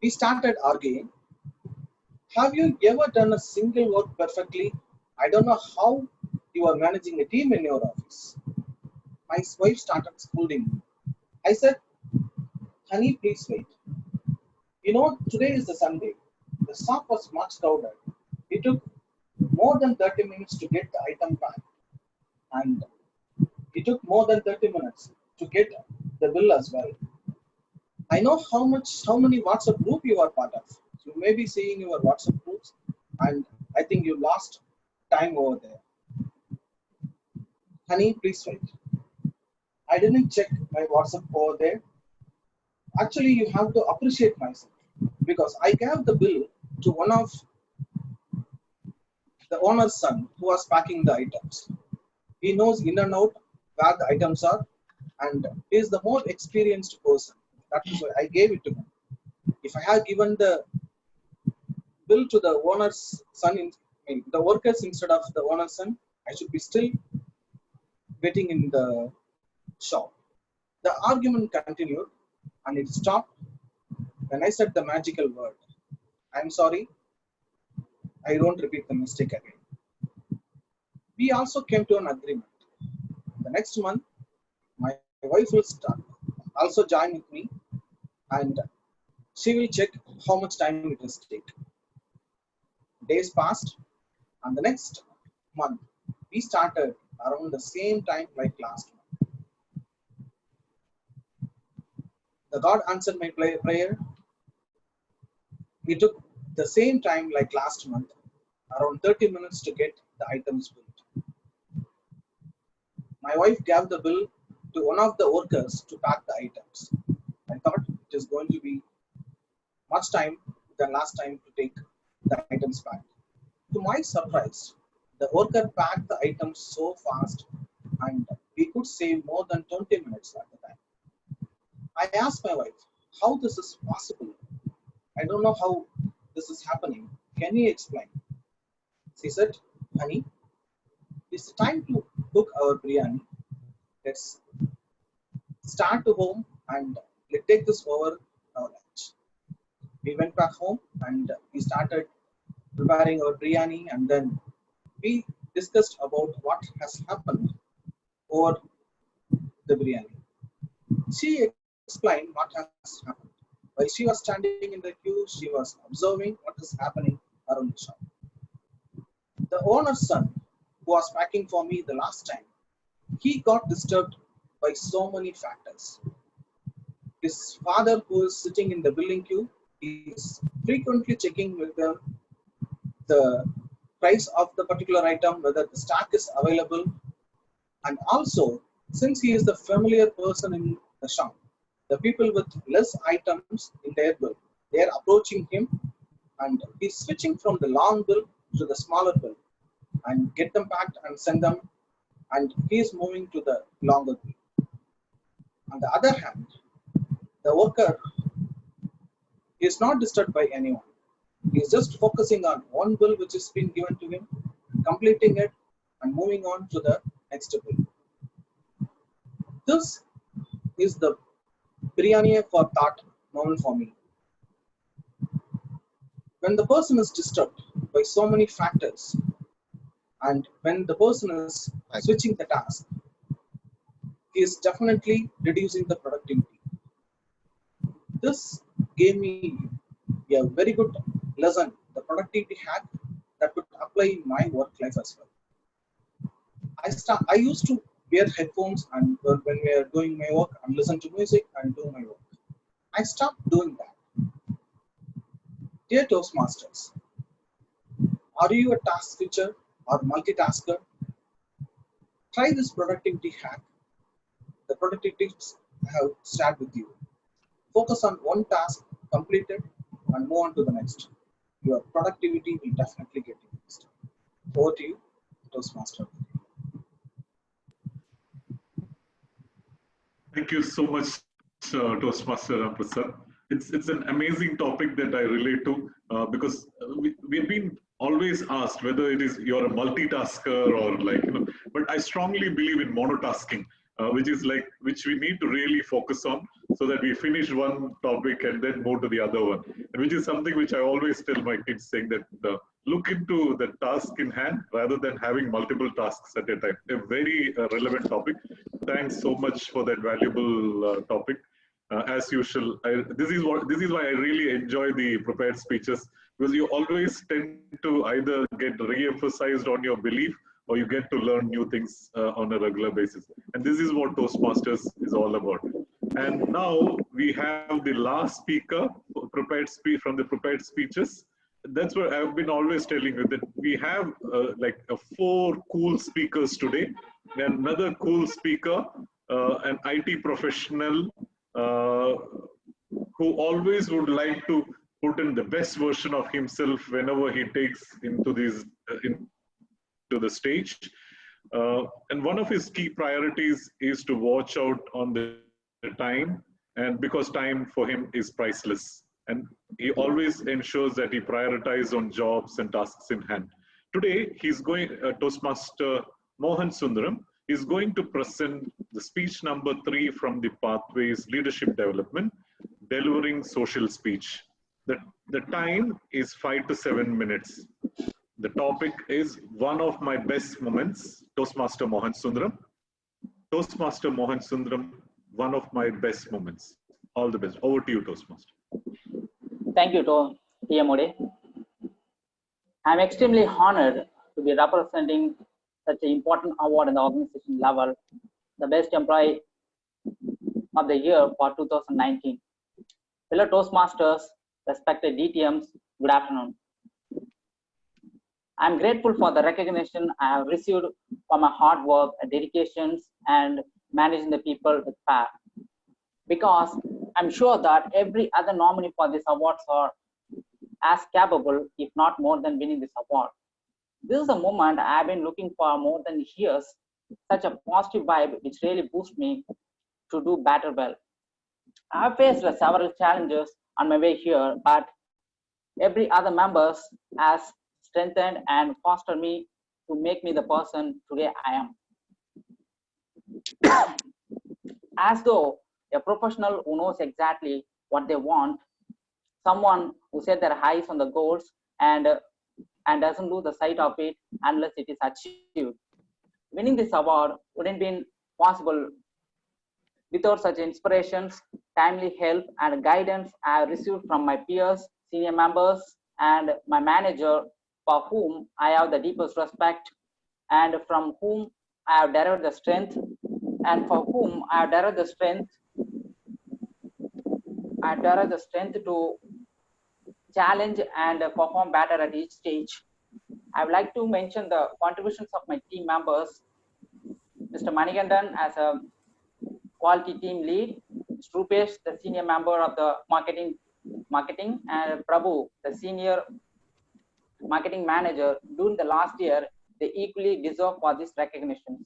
We started arguing. Have you ever done a single work perfectly? I don't know how you are managing a team in your office. My wife started scolding me. I said, honey, please wait. You know, today is the Sunday. The shop was much crowded. It took more than 30 minutes to get the item packed. And it took more than 30 minutes to get the bill as well. I know how many WhatsApp group you are part of. You may be seeing your WhatsApp groups, and I think you lost time over there. Honey, please wait. I didn't check my WhatsApp over there. Actually, you have to appreciate myself because I gave the bill to one of the owner's son who was packing the items. He knows in and out where the items are, and he is the more experienced person. That is why I gave it to him. If I had given the bill to the owner's son, the workers instead of the owner's son, I should be still waiting in the shop. The argument continued and it stopped when I said the magical word. I'm sorry, I don't repeat the mistake again. We also came to an agreement. The next month, my wife will also join with me and she will check how much time it will take. Days passed and the next month, we started around the same time like last month. The God answered my prayer. We took the same time like last month, around 30 minutes to get the items built. My wife gave the bill to one of the workers to pack the items. I thought it is going to be much time than last time to take the items back. To my surprise, the worker packed the items so fast and we could save more than 20 minutes at the time. I asked my wife how this is possible. I don't know how this is happening. Can you explain? She said, honey, it's time to cook our biryani. Let's start to home and let's take this over our lunch. We went back home and we started preparing our biryani, and then we discussed about what has happened over the biryani. She explained what has happened. While she was standing in the queue, she was observing what is happening around the shop. The owner's son, who was packing for me the last time, he got disturbed by so many factors. His father, who is sitting in the billing queue, is frequently checking with the price of the particular item, whether the stock is available, and also since he is the familiar person in the shop, the people with less items in their bill, they are approaching him and he's switching from the long bill to the smaller bill and get them packed and send them, and he is moving to the longer bill. On the other hand, the worker is not disturbed by anyone. He is just focusing on one bill which is being given to him, completing it, and moving on to the next bill. This is the biryani for thought moment for me. When the person is disturbed by so many factors, and when the person is switching the task, he is definitely reducing the productivity. This gave me a very good lesson, the productivity hack that could apply in my work life as well. I used to wear headphones and when we are doing my work and listen to music and do my work. I stopped doing that. Dear Toastmasters, are you a task switcher or multitasker? Try this productivity hack. The productivity tips I have shared with you. Focus on one task, complete it, and move on to the next. Your productivity will definitely get increased. Over to you, Toastmaster. Thank you so much, Toastmaster Ramprasad. It's an amazing topic that I relate to because we've been always asked whether it is you're a multitasker or but I strongly believe in monotasking, which we need to really focus on so that we finish one topic and then move to the other one, and which is something which I always tell my kids, saying that look into the task in hand rather than having multiple tasks at a time. A very relevant topic. Thanks so much for that valuable topic. As usual, this is why I really enjoy the prepared speeches, because you always tend to either get re-emphasized on your belief or you get to learn new things on a regular basis. And this is what Toastmasters is all about. And now we have the last speaker from the prepared speeches. That's what I've been always telling you, that we have four cool speakers today. And another cool speaker, an IT professional who always would like to put in the best version of himself whenever he takes into the stage. And one of his key priorities is to watch out on the time, and because time for him is priceless. And he always ensures that he prioritizes on jobs and tasks in hand. Today, Toastmaster Mohan Sundaram is going to present the speech number 3 from the Pathways Leadership Development, Delivering Social Speech. The time is 5 to 7 minutes. The topic is one of my best moments, Toastmaster Mohan Sundaram. Toastmaster Mohan Sundaram, one of my best moments. All the best. Over to you, Toastmaster. Thank you, TMOD. I'm extremely honored to be representing such an important award in the organization level, the Best Employee of the Year for 2019. Fellow Toastmasters, respected DTMs, good afternoon. I'm grateful for the recognition I have received for my hard work, dedications, and managing the people with PAR. Because I'm sure that every other nominee for these awards are as capable, if not more, than winning this award. This is a moment I've been looking for more than years, such a positive vibe which really boosts me to do better well. I've faced several challenges on my way here, but every other member has strengthened and fostered me to make me the person today I am. As though a professional who knows exactly what they want, someone who set their eyes on the goals and doesn't lose the sight of it unless it is achieved. Winning this award wouldn't be possible without such inspirations, timely help, and guidance I have received from my peers, senior members, and my manager, for whom I have the deepest respect, and from whom I have derived the strength, and for whom I have derived the strength. I have derived the strength to challenge and perform better at each stage. I would like to mention the contributions of my team members. Mr. Manikandan as a quality team lead, Strupesh, the senior member of the marketing, and Prabhu, the senior marketing manager. During the last year, they equally deserve for these recognitions.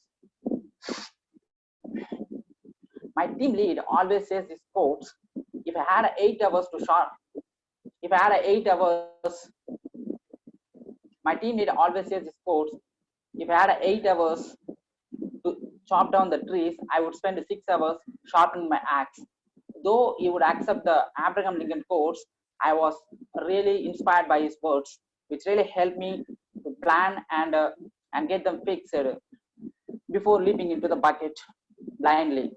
My team lead always says this quote: if I had 8 hours to short, if I had 8 hours, my team lead always says this quote: if I had 8 hours to chop down the trees, I would spend 6 hours sharpening my axe. Though he would accept the Abraham Lincoln quotes, I was really inspired by his words, which really helped me to plan and get them fixed before leaping into the bucket blindly.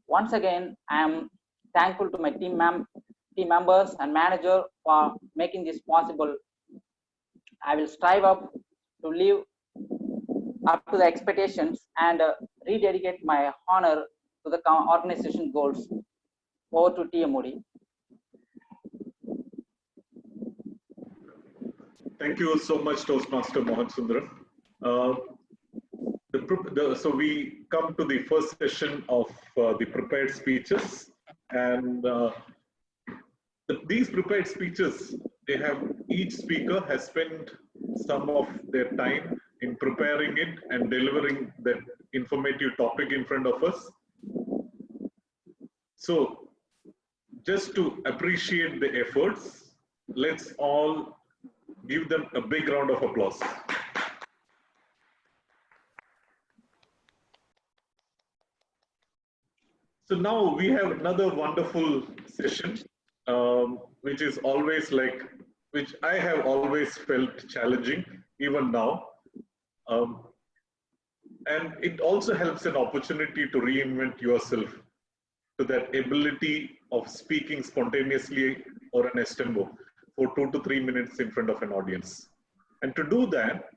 Once again, I am thankful to my team members and manager for making this possible. I will strive up to live up to the expectations and rededicate my honor to the organization goals. Over to TMOD. Thank you so much, Toastmaster Mohan Sundaram. So we come to the first session of the prepared speeches, and these prepared speeches, each speaker has spent some of their time in preparing it and delivering that informative topic in front of us. So just to appreciate the efforts, let's all give them a big round of applause. So now we have another wonderful session, which is always which I have always felt challenging, even now. And it also helps an opportunity to reinvent yourself to that ability of speaking spontaneously or an estembo for 2 to 3 minutes in front of an audience. And to do that,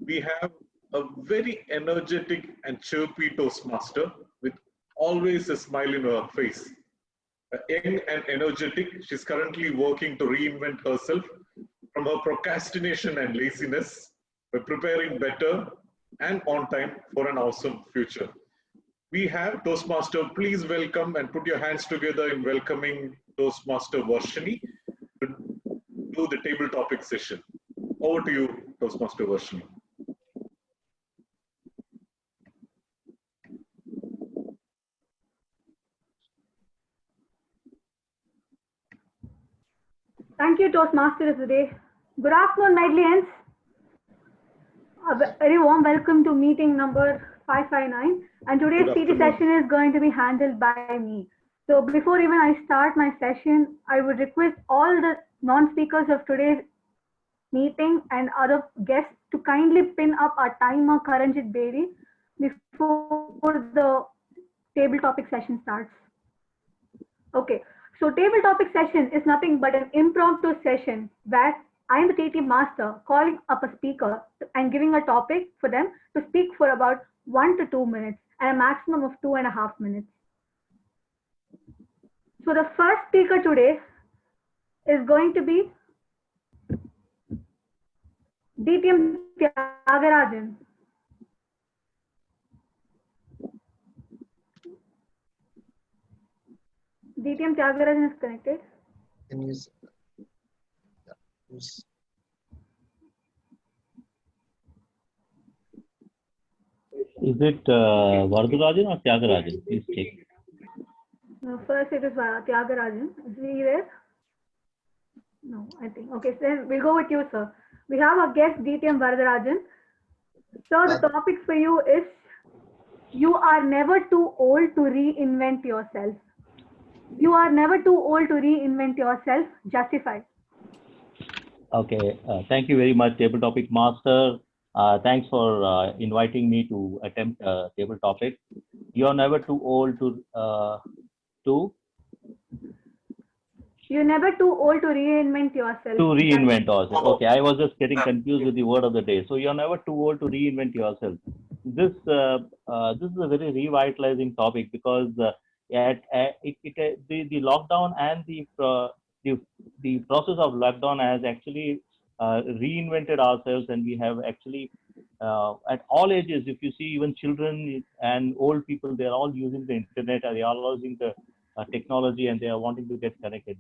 we have a very energetic and chirpy Toastmaster with always a smile in her face. Young and energetic, she's currently working to reinvent herself from her procrastination and laziness by preparing better and on time for an awesome future. We have Toastmaster. Please welcome and put your hands together in welcoming Toastmaster Varshini to do the table topic session. Over to you, Toastmaster Varshini. Thank you, Toastmasters today. Good afternoon, Medlians. A very warm welcome to meeting number 559. And today's PT session is going to be handled by me. So before even I start my session, I would request all the non-speakers of today's meeting and other guests to kindly pin up our timer Karanjit Bedi before the table topic session starts. Okay. So table topic session is nothing but an impromptu session where I am the TT master calling up a speaker and giving a topic for them to speak for about 1 to 2 minutes and a maximum of 2.5 minutes. So the first speaker today is going to be DTM Tyagarajan. DTM Tyagarajan is connected. Can you Is it Vardharajan or Tyagarajan? Please check. No, first it is Tyagarajan. Is he there? No, I think. Okay, so then we'll go with you, sir. We have our guest DTM Varadarajan. So the topic for you is you are never too old to reinvent yourself. You are never too old to reinvent yourself. Justify. Okay, thank you very much, Table Topic Master. Thanks for inviting me to attempt table topic. You're never too old to You're never too old to reinvent yourself. reinvent yourself. Okay, I was just getting confused with the word of the day. So you're never too old to reinvent yourself. This is a very revitalizing topic because the lockdown and the the process of lockdown has actually reinvented ourselves, and we have actually at all ages, if you see even children and old people, they are all using the internet, and they are all using the technology, and they are wanting to get connected.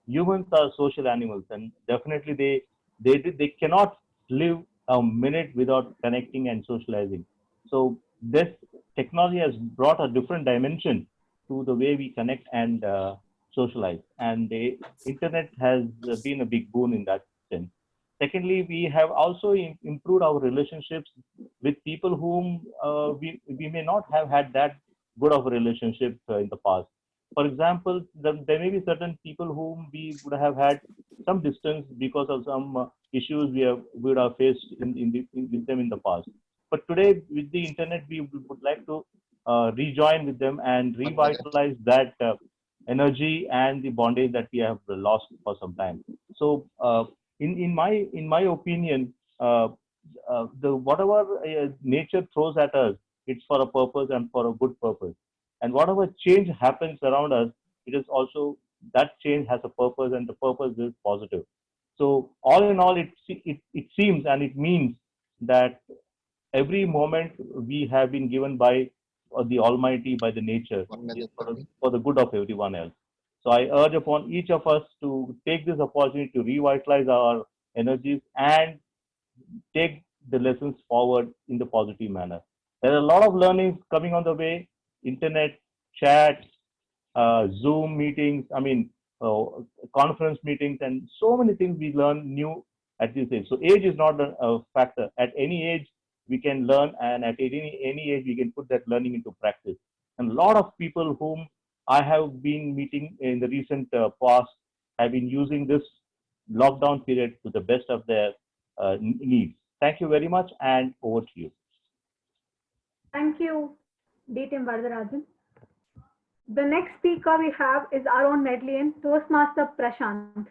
Humans are social animals, and definitely they cannot live a minute without connecting and socializing. So this technology has brought a different dimension to the way we connect and socialize, and the internet has been a big boon in that sense. Secondly, we have also improved our relationships with people whom we may not have had that good of a relationship in the past. For example, there may be certain people whom we would have had some distance because of some issues we would have faced with them in the past. But today, with the internet, we would like to rejoin with them and revitalize that energy and the bondage that we have lost for some time. So, in my opinion, the whatever nature throws at us, it's for a purpose and for a good purpose. And whatever change happens around us, it is also that change has a purpose, and the purpose is positive. So all in all, it seems and it means that every moment we have been given by the Almighty, by the nature, is for the good of everyone else. So I urge upon each of us to take this opportunity to revitalize our energies and take the lessons forward in the positive manner. There are a lot of learnings coming on the way: internet, chat, Zoom meetings, conference meetings, and so many things we learn new at this age. So age is not a factor. At any age, we can learn, and at any age, we can put that learning into practice. And a lot of people whom I have been meeting in the recent past have been using this lockdown period to the best of their needs. Thank you very much, and over to you. Thank you, DTM Varadarajan. The next speaker we have is our own Medlian, Toastmaster Prashant.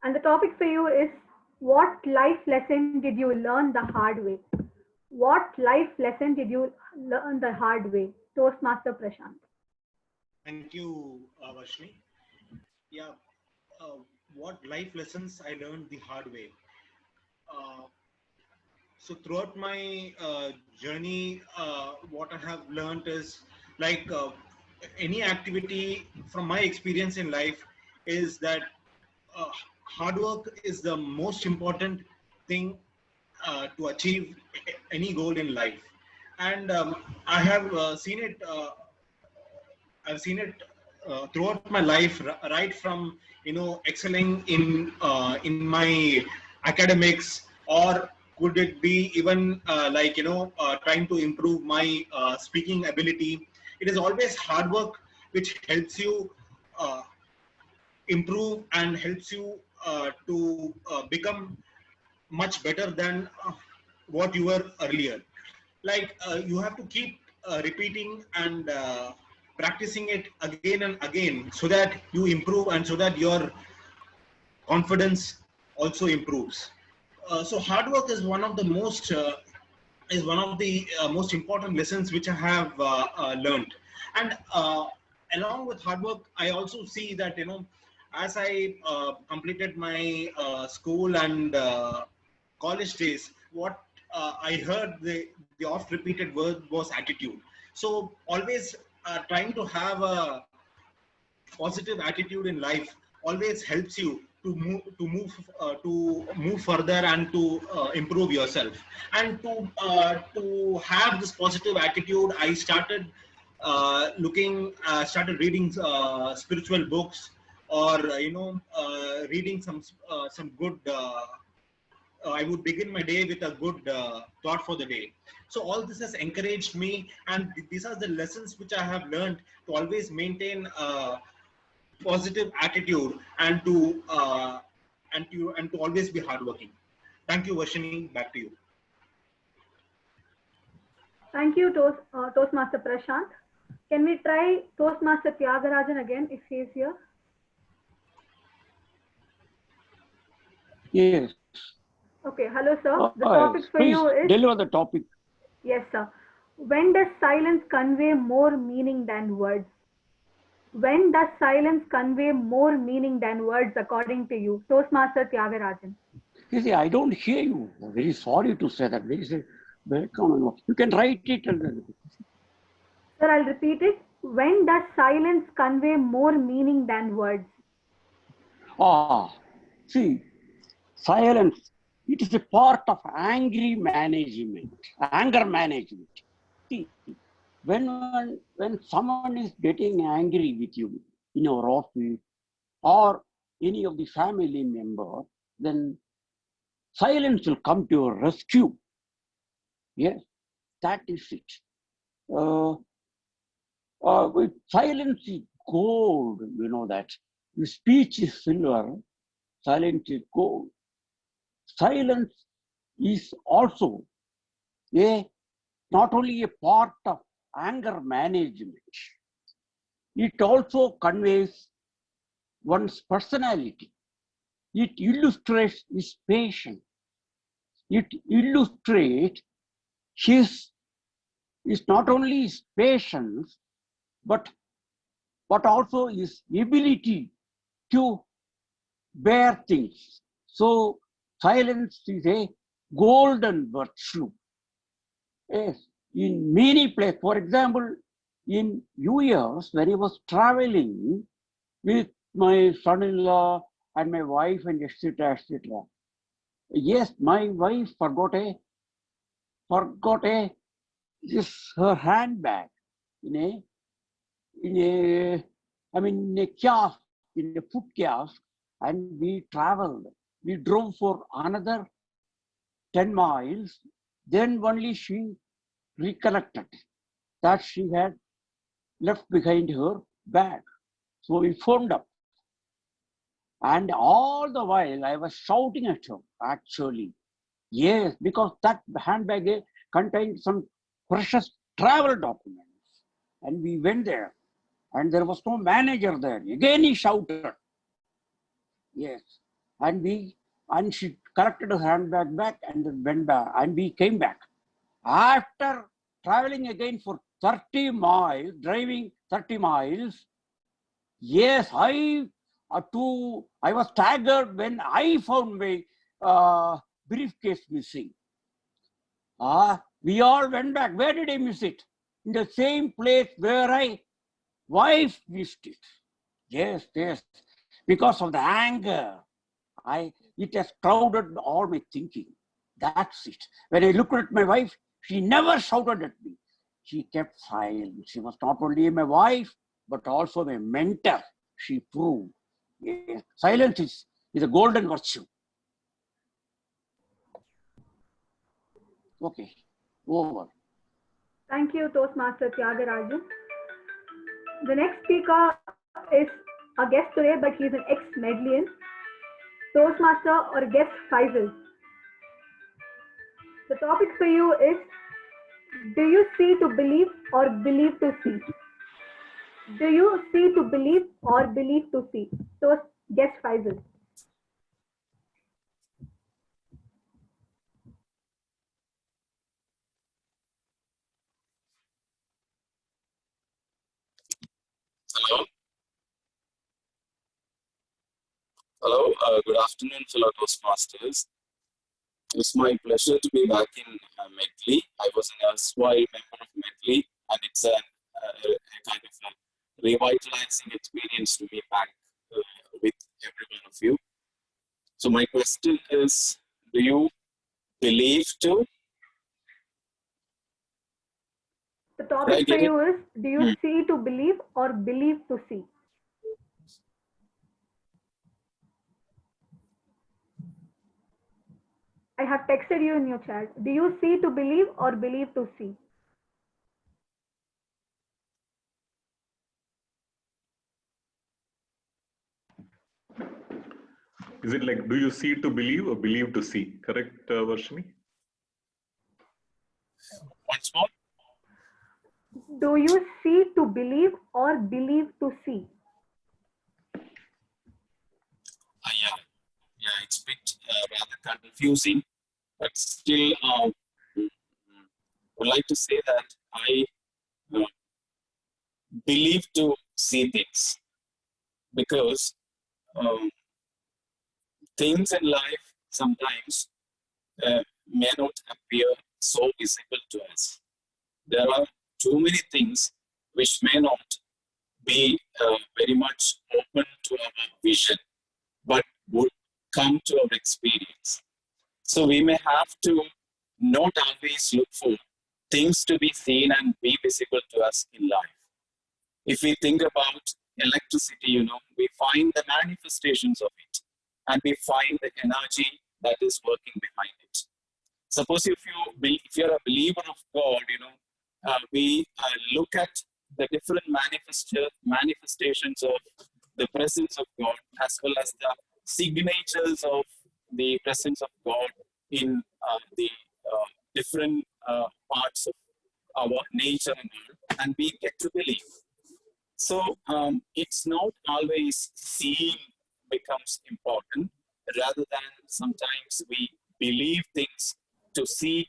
And the topic for you is, what life lesson did you learn the hard way? What life lesson did you learn the hard way? Toastmaster Prashant. Thank you, Vashni. Yeah, what life lessons I learned the hard way. So throughout my journey, what I have learned is like any activity from my experience in life is that hard work is the most important thing to achieve any goal in life. And I have seen it. I've seen it throughout my life, right from excelling in my academics, or could it be even trying to improve my speaking ability. It is always hard work which helps you improve and helps you to become much better than what you were earlier. Like you have to keep repeating and practicing it again and again, so that you improve and so that your confidence also improves. So hard work is one of the most most important lessons which I have learned. And along with hard work, I also see that as I completed my school and college days, what I heard the oft repeated word was attitude. So always trying to have a positive attitude in life always helps you to move further and to improve yourself. And to have this positive attitude, I started started reading spiritual books, or reading some good. I would begin my day with a good thought for the day. So all this has encouraged me, and these are the lessons which I have learned to always maintain a positive attitude and to always be hardworking. Thank you, Vashini. Back to you. Thank you, Toastmaster Prashant. Can we try Toastmaster Tyagarajan again if he is here? Yes. Okay, hello, sir. The Yes. topic for Please you is. deliver the topic. Yes, sir. When does silence convey more meaning than words? When does silence convey more meaning than words, according to you? Toastmaster Tyagarajan. You see, I don't hear you. I'm very sorry to say that. Very common. You can write it. Sir, I'll repeat it. When does silence convey more meaning than words? See, silence, it is a part of anger management. See, when someone is getting angry with you in your office or any of the family member, then silence will come to your rescue. Yes, that is it. With silence is gold, you know that. The speech is silver, silence is gold. Silence is also not only a part of anger management, it also conveys one's personality. It illustrates his patience. It illustrates his not only his patience, but also his ability to bear things. So silence is a golden virtue. Yes, in many places, for example, in US, when I was traveling with my son-in-law and my wife and etc., etc. Yes, my wife forgot her handbag in a kiosk, in a food kiosk, and we traveled. We drove for another 10 miles. Then only she recollected that she had left behind her bag. So we phoned up. And all the while I was shouting at her, actually. Yes, because that handbag contained some precious travel documents. And we went there. And there was no manager there. Again he shouted. Yes. And she collected her handbag back and then went back. And we came back. After traveling again for 30 miles, driving 30 miles, yes, I was staggered when I found my briefcase missing. We all went back. Where did I miss it? In the same place where I wife missed it. Yes, because of the anger. It has clouded all my thinking. That's it. When I looked at my wife, she never shouted at me. She kept silent. She was not only my wife, but also my mentor. She proved. Yeah. Silence is a golden virtue. Okay, over. Thank you, Toastmaster Tyagarajan. The next speaker is a guest today, but he's an ex-Medallion. Toastmaster or guest Faisal. The topic for you is, do you see to believe or believe to see? Do you see to believe or believe to see? Guest Faisal. Hello. Hello. Good afternoon, fellow Toastmasters. It's my pleasure to be back in Medley. I was an erstwhile member of Medley, and it's a kind of a revitalizing experience to be back with every one of you. So my question is, do you believe to? The topic for you is, do you see to believe or believe to see? I have texted you in your chat. Do you see to believe or believe to see? Is it like, do you see to believe or believe to see? Correct, Varshini? Once more. Do you see to believe or believe to see? Yeah, it's a bit rather confusing, but still, would like to say that I believe to see things because things in life sometimes may not appear so visible to us. There are too many things which may not be very much open to our vision, but would come to our experience. So we may have to not always look for things to be seen and be visible to us in life. If we think about electricity, we find the manifestations of it and we find the energy that is working behind it. Suppose if you're a believer of God, we look at the different manifestations of the presence of God as well as the signatures of the presence of God in the different parts of our nature and we get to believe. So it's not always seeing becomes important, rather than sometimes we believe things to see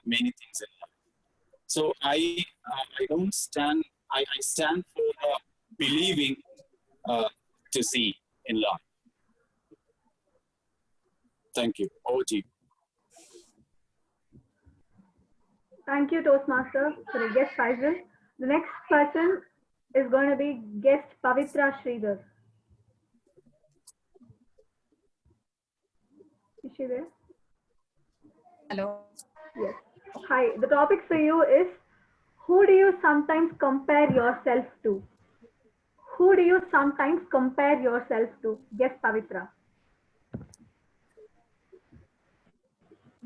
many things in life. So I don't stand. I stand for believing to see in life. Thank you. Over to you. Thank you, Toastmaster. Sorry, guest Faisal. The next person is going to be guest Pavitra Sridhar. Is she there? Hello. Yes. Hi. The topic for you is, who do you sometimes compare yourself to? Who do you sometimes compare yourself to? Guest Pavitra.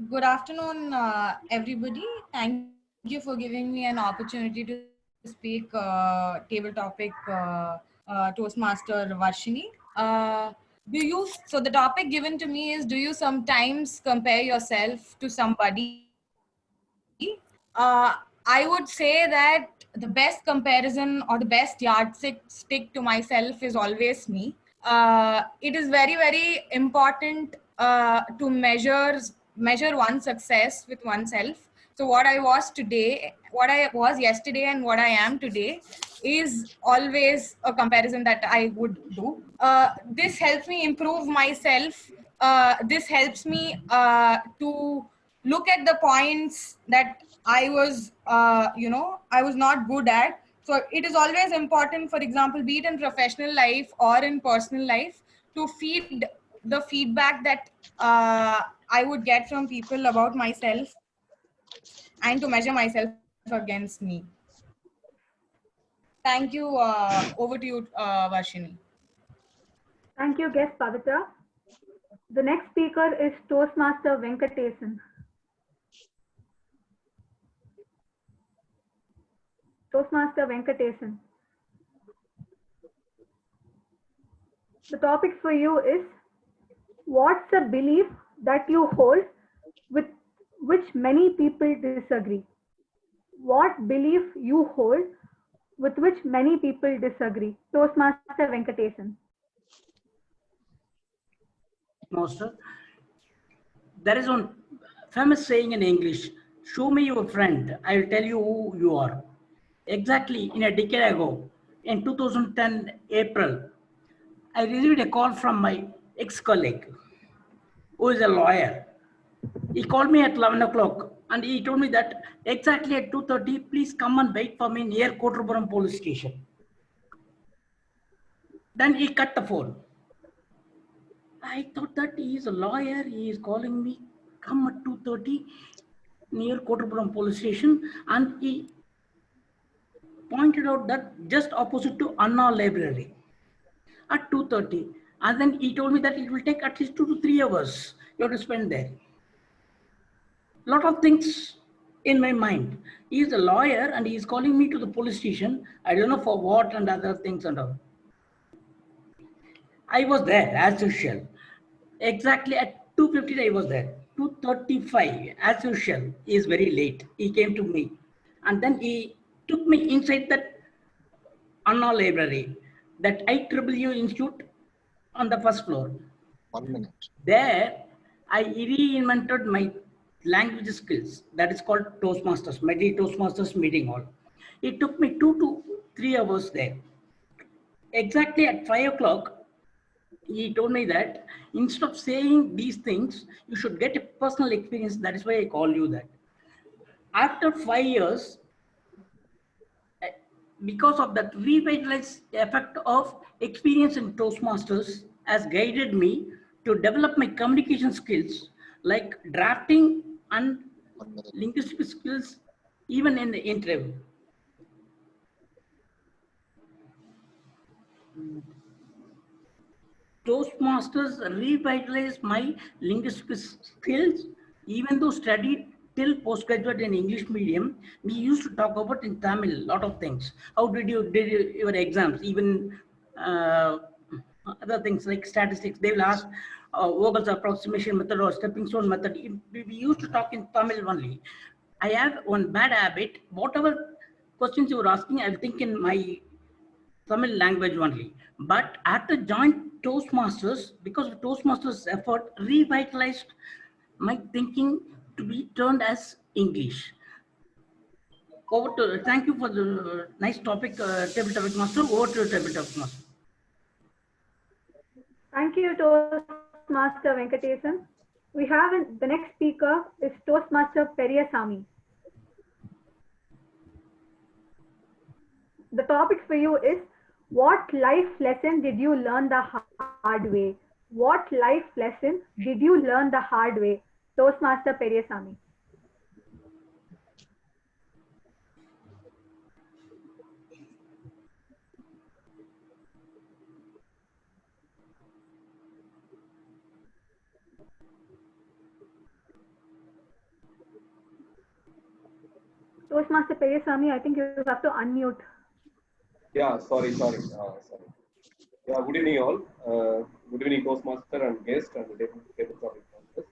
Good afternoon, everybody. Thank you for giving me an opportunity to speak table topic Toastmaster Varshini. So the topic given to me is, do you sometimes compare yourself to somebody? I would say that the best comparison or the best yardstick to myself is always me. It is very, very important to measure one's success with oneself. So what I was today, what I was yesterday, and what I am today is always a comparison that I would do. This helps me improve myself. This helps me to look at the points that I was, I was not good at. So it is always important, for example, be it in professional life or in personal life, to feed the feedback that I would get from people about myself and to measure myself against me. Thank you. Over to you, Varshini. Thank you, guest Pavitra. The next speaker is Toastmaster Venkatesan. Toastmaster Venkatesan. The topic for you is, what's a belief that you hold with which many people disagree? What belief you hold with which many people disagree? Toastmaster Venkatesan. Master, there is one famous saying in English, show me your friend, I will tell you who you are. Exactly in a decade ago, in 2010 April, I received a call from my ex-colleague who is a lawyer. He called me at 11 o'clock and he told me that exactly at 2:30, please come and wait for me near Kotrapuram police station. Then he cut the phone. I thought that he is a lawyer. He is calling me, come at 2:30 near Kotrapuram police station, and he pointed out that just opposite to Anna Library at 2:30. And then he told me that it will take at least 2 to 3 hours you have to spend there. Lot of things in my mind. He is a lawyer and he is calling me to the police station. I don't know for what and other things and all. I was there as usual. Exactly at 2:15 I was there. 2:35 as usual. He is very late. He came to me and then he took me inside that Anna library, that IEEE Institute on the first floor. 1 minute. There, I reinvented my language skills. That is called Toastmasters, Medley Toastmasters meeting hall. It took me 2 to 3 hours there. Exactly at 5 o'clock, he told me that instead of saying these things, you should get a personal experience. That is why I call you that. After 5 years, because of that revitalized effect of experience in Toastmasters has guided me to develop my communication skills like drafting and linguistic skills even in the interview. Toastmasters revitalized my linguistic skills. Even though studied till postgraduate in English medium, we used to talk about in Tamil a lot of things. How did your exams? Even other things like statistics. They will ask Vogel's approximation method or stepping stone method. We used to talk in Tamil only. I have one bad habit. Whatever questions you were asking, I'll think in my Tamil language only. But after joined Toastmasters, because of Toastmasters' effort, revitalized my thinking to be turned as English. Over to, thank you for the nice topic, Table Topic Master. Over to Table Topic Master. Thank you, Toastmaster Venkatesan. We have the next speaker is Toastmaster Periyasamy. The topic for you is, what life lesson did you learn the hard way? What life lesson did you learn the hard way? Toastmaster Periyasamy. Toastmaster Periyasamy, I think you have to unmute. Yeah, sorry. Yeah, good evening all. Good evening, Toastmaster and guest and table topic masters.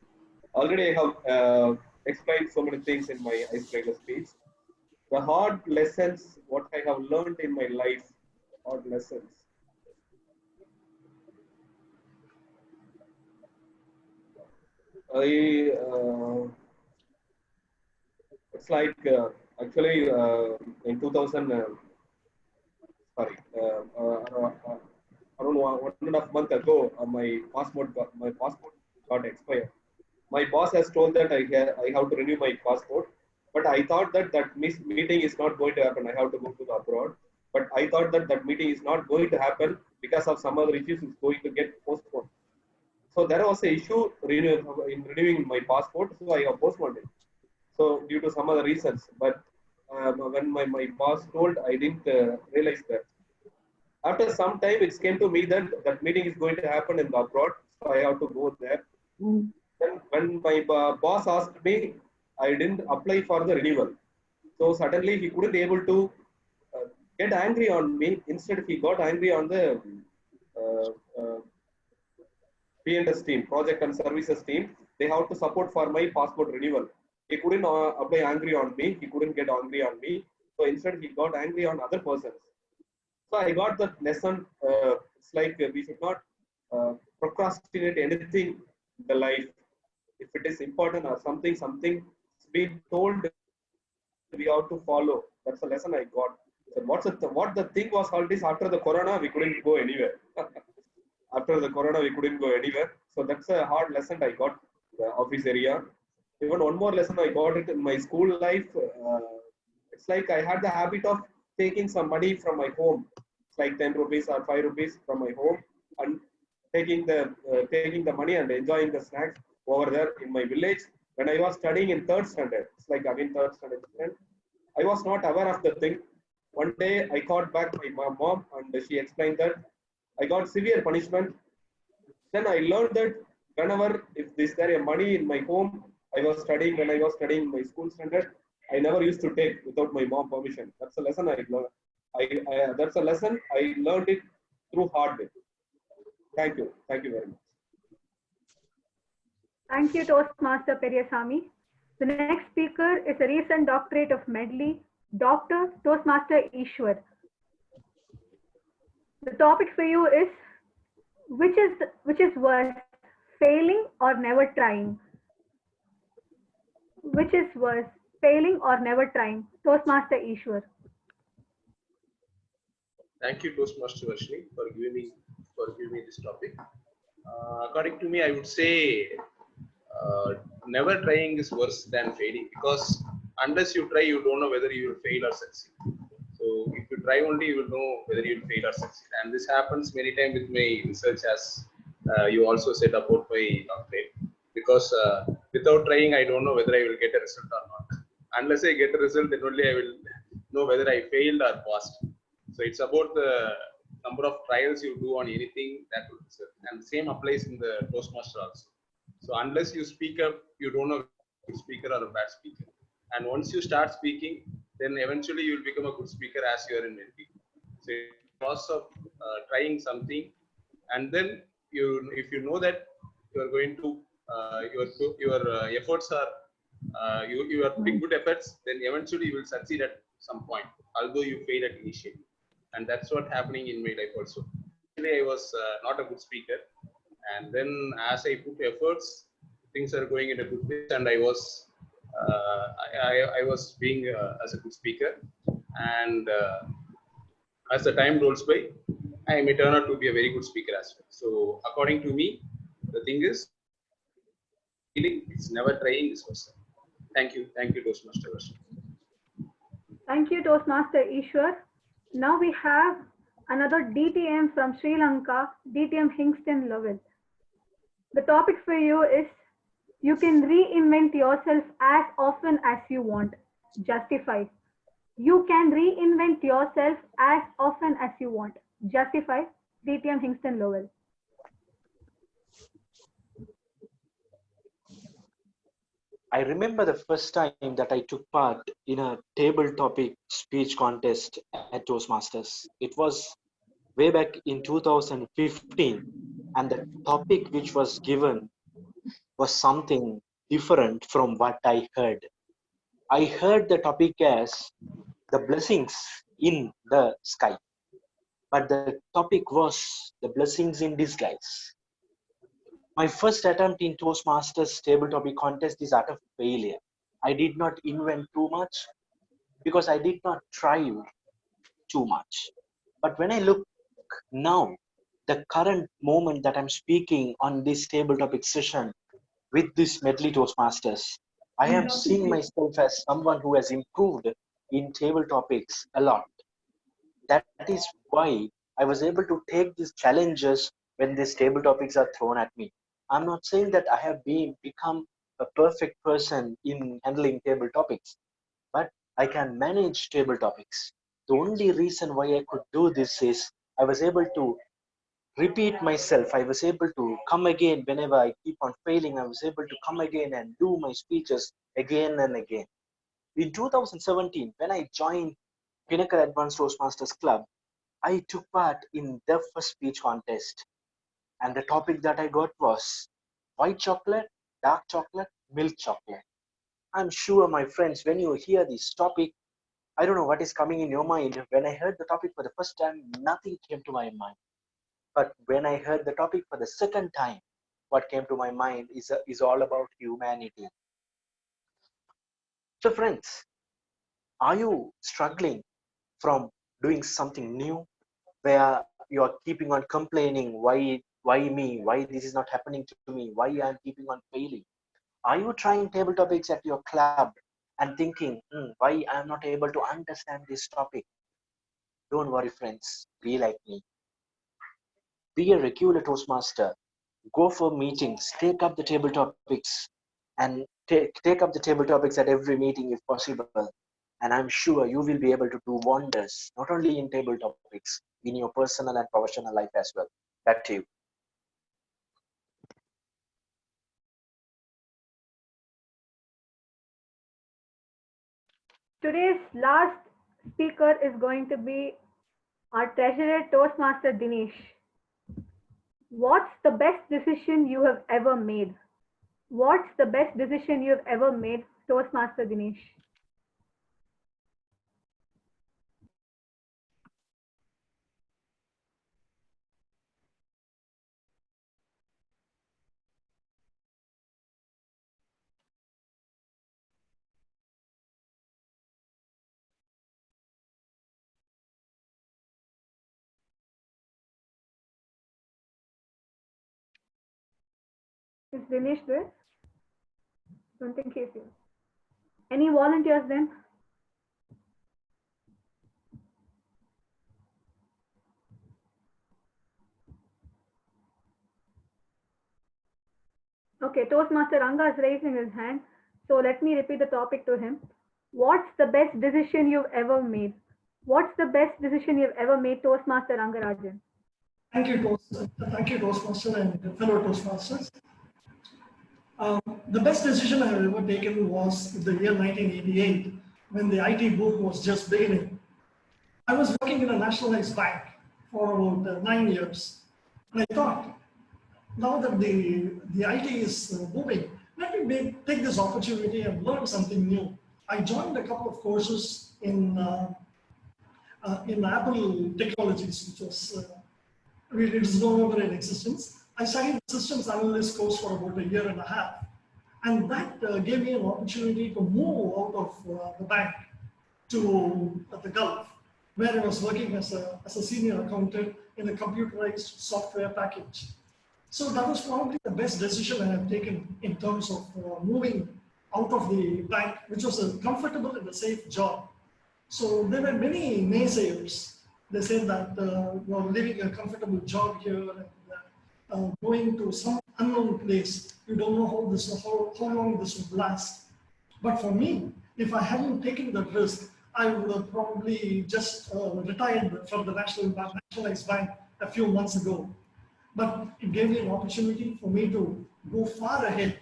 Already I have explained so many things in my icebreaker speech. The hard lessons, what I have learned in my life, hard lessons. It's like actually in 2000. Sorry, around 1.5 months ago, my passport got expired. My boss has told that I have to renew my passport, but I thought that meeting is not going to happen. I have to go to the abroad, but I thought that meeting is not going to happen because of some other issues. It's going to get postponed. So there was an issue in renewing my passport, so I have postponed it. So due to some other reasons, but when my boss told, I didn't realize that. After some time, it came to me that that meeting is going to happen in the abroad, so I have to go there. Then when my boss asked me, I didn't apply for the renewal. So suddenly he couldn't able to get angry on me. Instead, he got angry on the uh, uh, P&S team, project and services team. They have to support for my passport renewal. He couldn't apply angry on me. He couldn't get angry on me. So instead, he got angry on other persons. So I got the lesson. It's like we should not procrastinate anything in the life. If it is important or something is being told, we have to follow. That's the lesson I got. So what the thing was all this after the corona, we couldn't go anywhere. After the corona, we couldn't go anywhere. So that's a hard lesson I got in the office area. Even one more lesson I got it in my school life. It's like I had the habit of taking some money from my home. It's like 10 rupees or 5 rupees from my home and taking the money and enjoying the snacks over there in my village. When I was studying in 3rd standard, it's like again 3rd standard, I was not aware of the thing. One day I called back my mom and she explained that I got severe punishment. Then I learned that whenever if is there a money in my home, I was studying when I was studying my school standard. I never used to take without my mom permission. That's a lesson I learned. That's a lesson I learned it through hard way. Thank you. Thank you very much. Thank you, Toastmaster Periasamy. The next speaker is a recent doctorate of medley, Dr. Toastmaster Ishwar. The topic for you is which is worse, failing or never trying? Which is worse, failing or never trying? Toastmaster Ishwar. Thank you, Toastmaster Varshini, for giving me this topic. According to me, I would say never trying is worse than failing, because unless you try, you don't know whether you will fail or succeed. So if you try only, you will know whether you will fail or succeed. And this happens many times with my research, as you also said about my doctorate. Because without trying, I don't know whether I will get a result or not. Unless I get a result, then only I will know whether I failed or passed. So it's about the number of trials you do on anything that will result. And the same applies in the Toastmaster also. So unless you speak up, you don't know if you're a good speaker or a bad speaker. And once you start speaking, then eventually you will become a good speaker as you are in NLP. So it's a process of trying something, and then if you know that you are going to your efforts are you are putting good efforts, then eventually you will succeed at some point, although you fail at initially. And that's what happening in my life also. Initially, I was not a good speaker, and then as I put efforts, things are going in a good place, and I was being as a good speaker, and as the time rolls by, I may turn out to be a very good speaker as well. So according to me, the thing is, it's never trying is worse. Thank you, Toastmaster. Thank you, Toastmaster Ishwar. Now we have another DTM from Sri Lanka, DTM Hingston Lovell. The topic for you is you can reinvent yourself as often as you want. Justify. You can reinvent yourself as often as you want. Justify. DTM Hingston Lovell. I remember the first time that I took part in a table topic speech contest at Toastmasters. It was way back in 2015, and the topic which was given was something different from what I heard. I heard the topic as the blessings in the sky, but the topic was the blessings in disguise. My first attempt in Toastmasters table topic contest is out of failure. I did not invent too much because I did not try too much. But when I look now, the current moment that I'm speaking on this table topic session with this medley Toastmasters, I am seeing myself as someone who has improved in table topics a lot. That is why I was able to take these challenges when these table topics are thrown at me. I'm not saying that I have become a perfect person in handling table topics, but I can manage table topics. The only reason why I could do this is I was able to repeat myself. I was able to come again whenever I keep on failing. I was able to come again and do my speeches again and again. In 2017, when I joined Pinnacle Advanced Toastmasters Club, I took part in the first speech contest. And the topic that I got was white chocolate, dark chocolate, milk chocolate. I'm sure, my friends, when you hear this topic, I don't know what is coming in your mind. When I heard the topic for the first time, nothing came to my mind. But when I heard the topic for the second time, what came to my mind is all about humanity. So friends, are you struggling from doing something new where you are keeping on complaining, why me, why this is not happening to me, why I'm keeping on failing? Are you trying table topics at your club and thinking, why I'm not able to understand this topic? Don't worry, friends, be like me. Be a regular Toastmaster. Go for meetings, take up the table topics, and take up the table topics at every meeting if possible. And I'm sure you will be able to do wonders, not only in table topics, in your personal and professional life as well. Back to you. Today's last speaker is going to be our treasurer, Toastmaster Dinesh. What's the best decision you have ever made? What's the best decision you have ever made, Toastmaster Dinesh? Is Dinesh there? Don't think he's here. Any volunteers then? Okay, Toastmaster Ranga is raising his hand. So let me repeat the topic to him. What's the best decision you've ever made? What's the best decision you've ever made, Toastmaster Rangarajan? Thank you, Toastmaster and fellow Toastmasters. The best decision I have ever taken was in the year 1988, when the IT boom was just beginning. I was working in a nationalized bank for about 9 years. And I thought, now that the IT is booming, let me take this opportunity and learn something new. I joined a couple of courses in Apple Technologies, which was it is no longer in existence. I studied systems analyst course for about 1.5 years. And that gave me an opportunity to move out of the bank to the Gulf, where I was working as a senior accountant in a computerized software package. So that was probably the best decision I have taken in terms of moving out of the bank, which was a comfortable and a safe job. So there were many naysayers. They said that you're living a comfortable job here and going to some unknown place. You don't know how long this would last. But for me, if I hadn't taken that risk, I would have probably just retired from the nationalized bank a few months ago. But it gave me an opportunity for me to go far ahead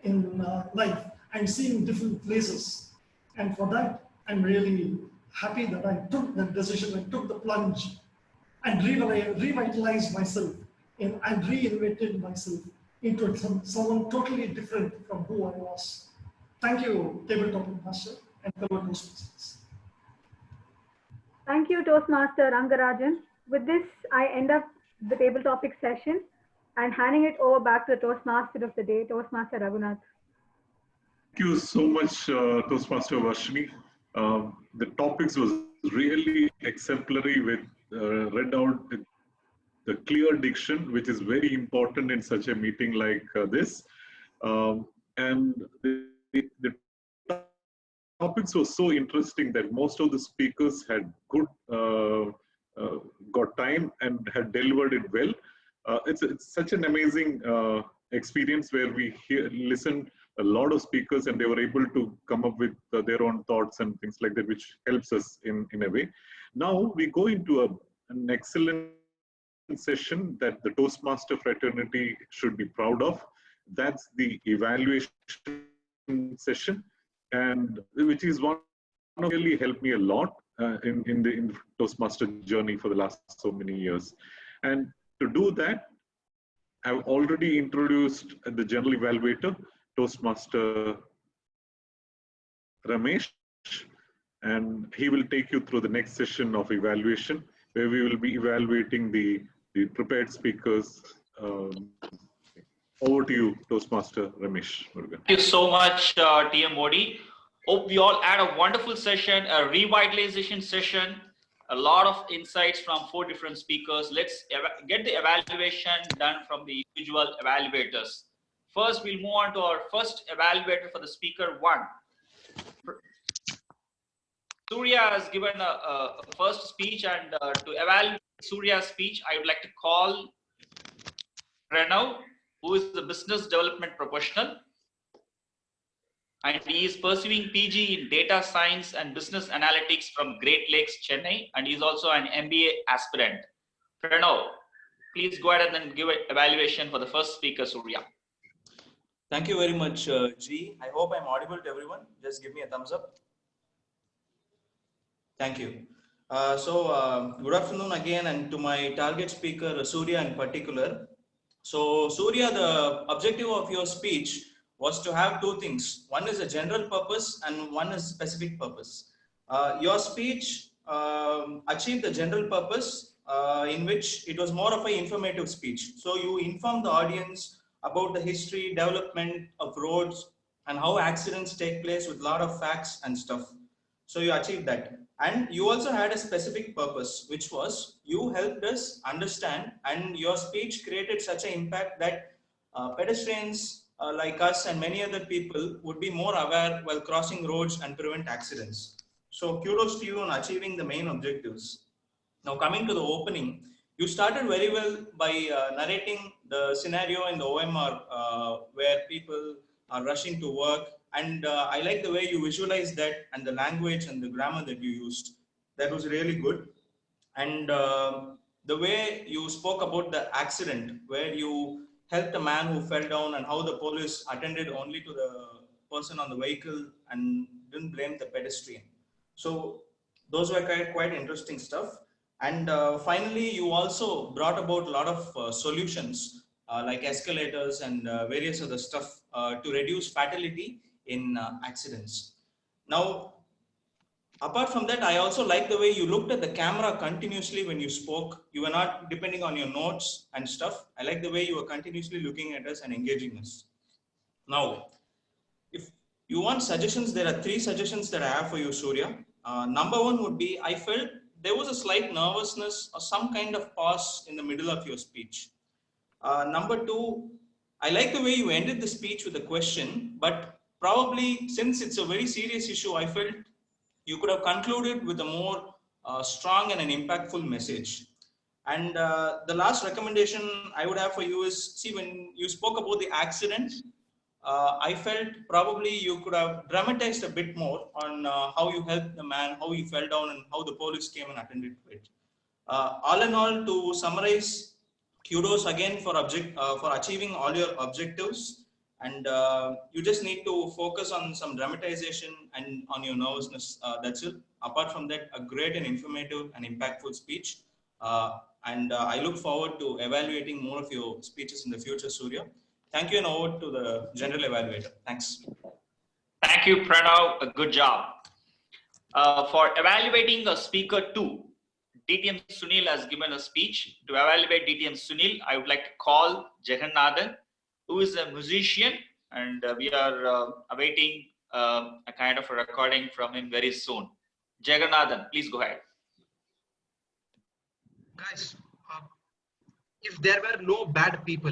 in life and seeing different places. And for that, I'm really happy that I took that decision and took the plunge and revitalized myself and reinvented myself into someone totally different from who I was. Thank you, Tabletop Master and fellow Toastmasters. Thank you, Toastmaster Rangarajan. With this, I end up the table topic session and handing it over back to the Toastmaster of the day, Toastmaster Raghunath. Thank you so much, Toastmaster Varshini. The topics was really exemplary with read out the clear diction, which is very important in such a meeting like this. And the topics were so interesting that most of the speakers had good got time and had delivered it well. It's such an amazing experience where we listen a lot of speakers and they were able to come up with their own thoughts and things like that, which helps us in a way. Now we go into an excellent session that the Toastmaster fraternity should be proud of. That's the evaluation session, and which is one of really helped me a lot in the Toastmaster journey for the last so many years. And to do that, I've already introduced the general evaluator, Toastmaster Ramesh, and he will take you through the next session of evaluation, where we will be evaluating the prepared speakers. Over to you, Toastmaster Ramesh Murugan. Thank you so much, TM Modi. Hope we all had a wonderful session, a revitalization session, a lot of insights from 4 different speakers. Let's get the evaluation done from the individual evaluators. First, we'll move on to our first evaluator for the speaker 1. Surya has given a first speech, and to evaluate Surya's speech, I would like to call Pranav, who is the business development professional, and he is pursuing PG in data science and business analytics from Great Lakes, Chennai, and he is also an MBA aspirant. Pranav, please go ahead and then give an evaluation for the first speaker, Surya. Thank you very much, G. I hope I'm audible to everyone. Just give me a thumbs up. Thank you. Good afternoon again, and to my target speaker, Surya in particular. So, Surya, the objective of your speech was to have two things. One is a general purpose and one is specific purpose. Your speech achieved the general purpose in which it was more of an informative speech. So, you informed the audience about the history, development of roads, and how accidents take place with a lot of facts and stuff. So you achieved that. And you also had a specific purpose, which was you helped us understand, and your speech created such an impact that pedestrians like us and many other people would be more aware while crossing roads and prevent accidents. So kudos to you on achieving the main objectives. Now, coming to the opening, you started very well by narrating the scenario in the OMR where people are rushing to work. And I like the way you visualized that and the language and the grammar that you used. That was really good. And the way you spoke about the accident, where you helped a man who fell down and how the police attended only to the person on the vehicle and didn't blame the pedestrian. So those were quite interesting stuff. And finally, you also brought about a lot of solutions like escalators and various other stuff to reduce fatality in accidents. Now, apart from that, I also like the way you looked at the camera continuously when you spoke. You were not depending on your notes and stuff. I like the way you were continuously looking at us and engaging us. Now, if you want suggestions, there are 3 suggestions that I have for you, Surya. Number 1 would be, I felt there was a slight nervousness or some kind of pause in the middle of your speech. Number 2, I like the way you ended the speech with a question, but probably since it's a very serious issue, I felt you could have concluded with a more strong and an impactful message. And the last recommendation I would have for you is, see, when you spoke about the accident, I felt probably you could have dramatized a bit more on how you helped the man, how he fell down, and how the police came and attended to it. All in all, to summarize, kudos again for achieving all your objectives, and you just need to focus on some dramatization and on your nervousness. That's it. Apart from that, a great and informative and impactful speech. And I look forward to evaluating more of your speeches in the future, Surya. Thank you, and over to the general evaluator. Thanks. Thank you, Pranav. A good job. For evaluating a speaker 2, DTM Sunil has given a speech. To evaluate DTM Sunil, I would like to call Jagannathan, who is a musician, and we are awaiting a kind of a recording from him very soon. Jagannathan, please go ahead. Guys, if there were no bad people,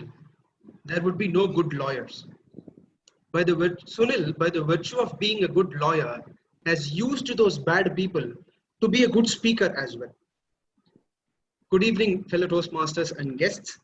there would be no good lawyers. Sunil, by the virtue of being a good lawyer, has used those bad people to be a good speaker as well. Good evening, fellow Toastmasters and guests.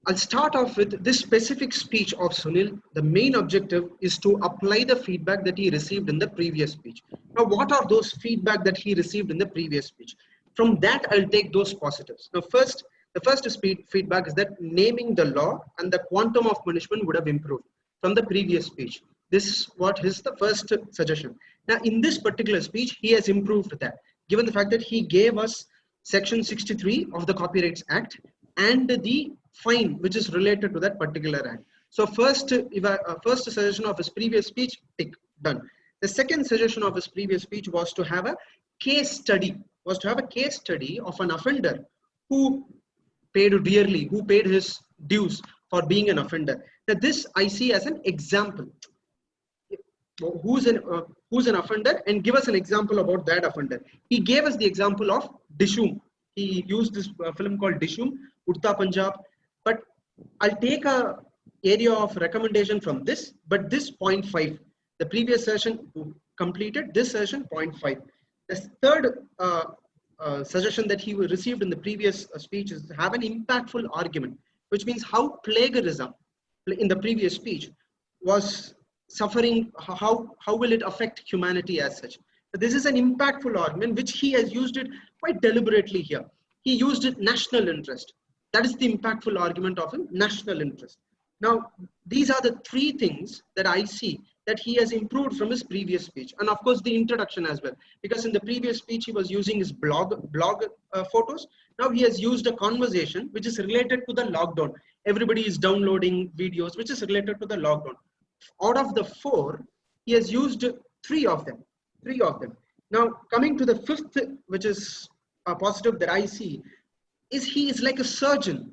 I'll start off with this specific speech of Sunil. The main objective is to apply the feedback that he received in the previous speech. Now, what are those feedback that he received in the previous speech? From that, I'll take those positives. Now, the first feedback is that naming the law and the quantum of punishment would have improved from the previous speech. This is what is the first suggestion. Now, in this particular speech, he has improved that, given the fact that he gave us Section 63 of the Copyrights Act and the fine which is related to that particular act. So first suggestion of his previous speech, tick, done. The second suggestion of his previous speech was to have a case study, of an offender who paid dearly, who paid his dues for being an offender. Now this I see as an example. Who's an offender, and give us an example about that offender. He gave us the example of Dishoom. He used this film called Dishoom, Udta Punjab. But I'll take a area of recommendation from this, but this 0.5. The previous session completed, this session 0.5. The third suggestion that he received in the previous speech is to have an impactful argument, which means how plagiarism in the previous speech was suffering, how will it affect humanity as such. This is an impactful argument which he has used it quite deliberately here. He used it national interest. That is the impactful argument of a national interest. Now, these are the 3 things that I see that he has improved from his previous speech, and of course the introduction as well, because in the previous speech he was using his blog photos. Now he has used a conversation which is related to the lockdown. Everybody is downloading videos which is related to the lockdown. Out of the 4, he has used 3 of them. Now coming to the 5th, which is a positive that I see, is he is like a surgeon,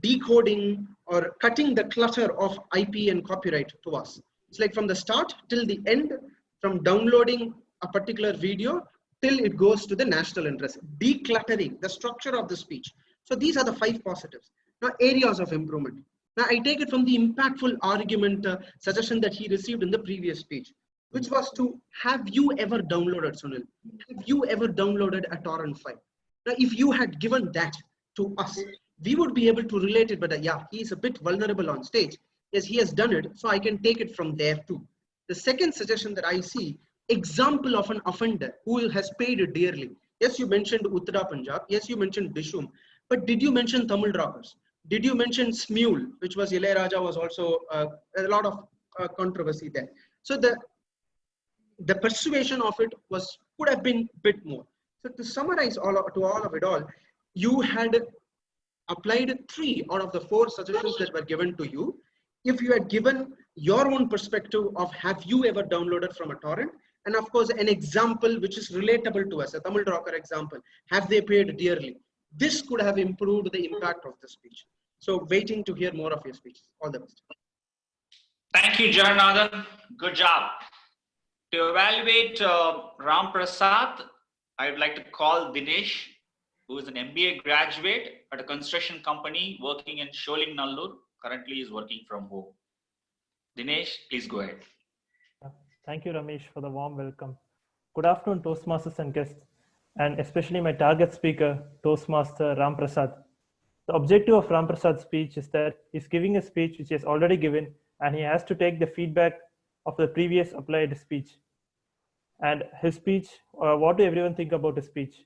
decoding or cutting the clutter of IP and copyright to us. It's like from the start till the end, from downloading a particular video till it goes to the national interest, decluttering the structure of the speech. So these are the 5 positives. Now areas of improvement. Now I take it from the impactful argument suggestion that he received in the previous speech, which was to, have you ever downloaded, Sunil? Have you ever downloaded a torrent file? Now if you had given that to us, we would be able to relate it, but yeah, he is a bit vulnerable on stage. Yes, he has done it, so I can take it from there too. The second suggestion that I see, example of an offender who has paid dearly. Yes, you mentioned Uttara Punjab. Yes, you mentioned Dishum. But did you mention Tamil rockers? Did you mention Smule, which was Ilayaraja, was also a lot of controversy there. So the persuasion of it could have been a bit more. So to summarize all of it all, you had applied 3 out of the 4 suggestions that were given to you. If you had given your own perspective of, have you ever downloaded from a torrent, and of course an example which is relatable to us, a Tamil rocker example, have they paid dearly? This could have improved the impact of the speech. So waiting to hear more of your speeches. All the best. Thank you, Jaganathan. Good job. To evaluate Ram Prasad, I would like to call Dinesh, who is an MBA graduate at a construction company working in Sholing Nallur. Currently is working from home. Dinesh, please go ahead. Thank you, Ramesh, for the warm welcome. Good afternoon, Toastmasters and guests, and especially my target speaker, Toastmaster Ram Prasad. The objective of Ram Prasad's speech is that he's giving a speech which he has already given, and he has to take the feedback of the previous applied speech. And his speech, what do everyone think about his speech?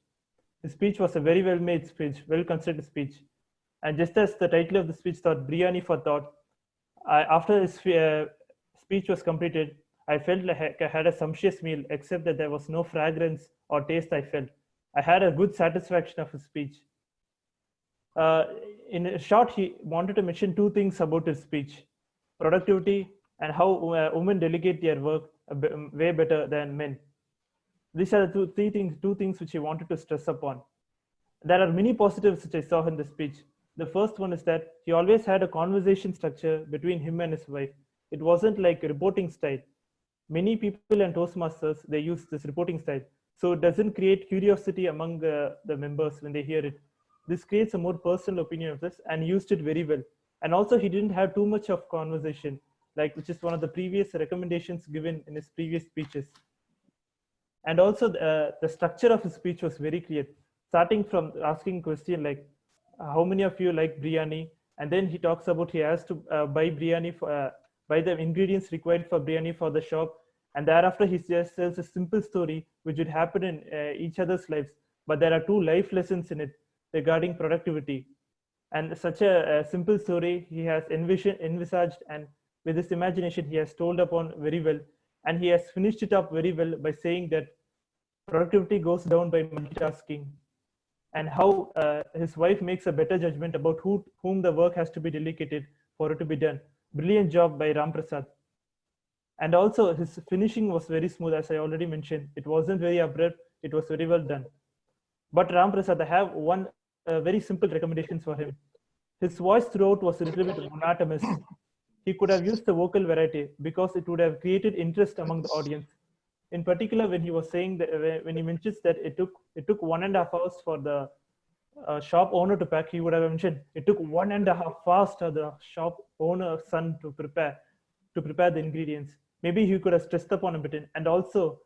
His speech was a very well-made speech, well-considered speech. And just as the title of the speech thought, Biryani for Thought, after his speech was completed, I felt like I had a sumptuous meal, except that there was no fragrance or taste I felt. I had a good satisfaction of his speech. In short, he wanted to mention 2 things about his speech: productivity and how women delegate their work way better than men. These are the 2 things which he wanted to stress upon. There are many positives which I saw in the speech. The first one is that he always had a conversation structure between him and his wife. It wasn't like a reporting style. Many people in Toastmasters, they use this reporting style. So it doesn't create curiosity among the members when they hear it. This creates a more personal opinion of this, and used it very well. And also he didn't have too much of conversation, which is one of the previous recommendations given in his previous speeches. And also the structure of his speech was very clear, starting from asking a question like, how many of you like biryani? And then he talks about he has to buy biryani, buy the ingredients required for biryani for the shop. And thereafter he just tells a simple story which would happen in each other's lives. But there are 2 life lessons in it regarding productivity. And such a simple story he has envisaged, and with his imagination he has told upon very well. And he has finished it up very well by saying that productivity goes down by multitasking, and how his wife makes a better judgment about whom the work has to be delegated for it to be done. Brilliant job by Ram Prasad. And also his finishing was very smooth, as I already mentioned. It wasn't very abrupt, it was very well done. But Ram Prasad, I have one very simple recommendation for him. His voice throughout was a little bit monotonous. He could have used the vocal variety, because it would have created interest among the audience. In particular, when he was saying that, when he mentions that it took 1.5 hours for the shop owner to pack, he would have mentioned it took 1.5 hours for the shop owner's son to prepare the ingredients. Maybe he could have stressed upon a bit. And also,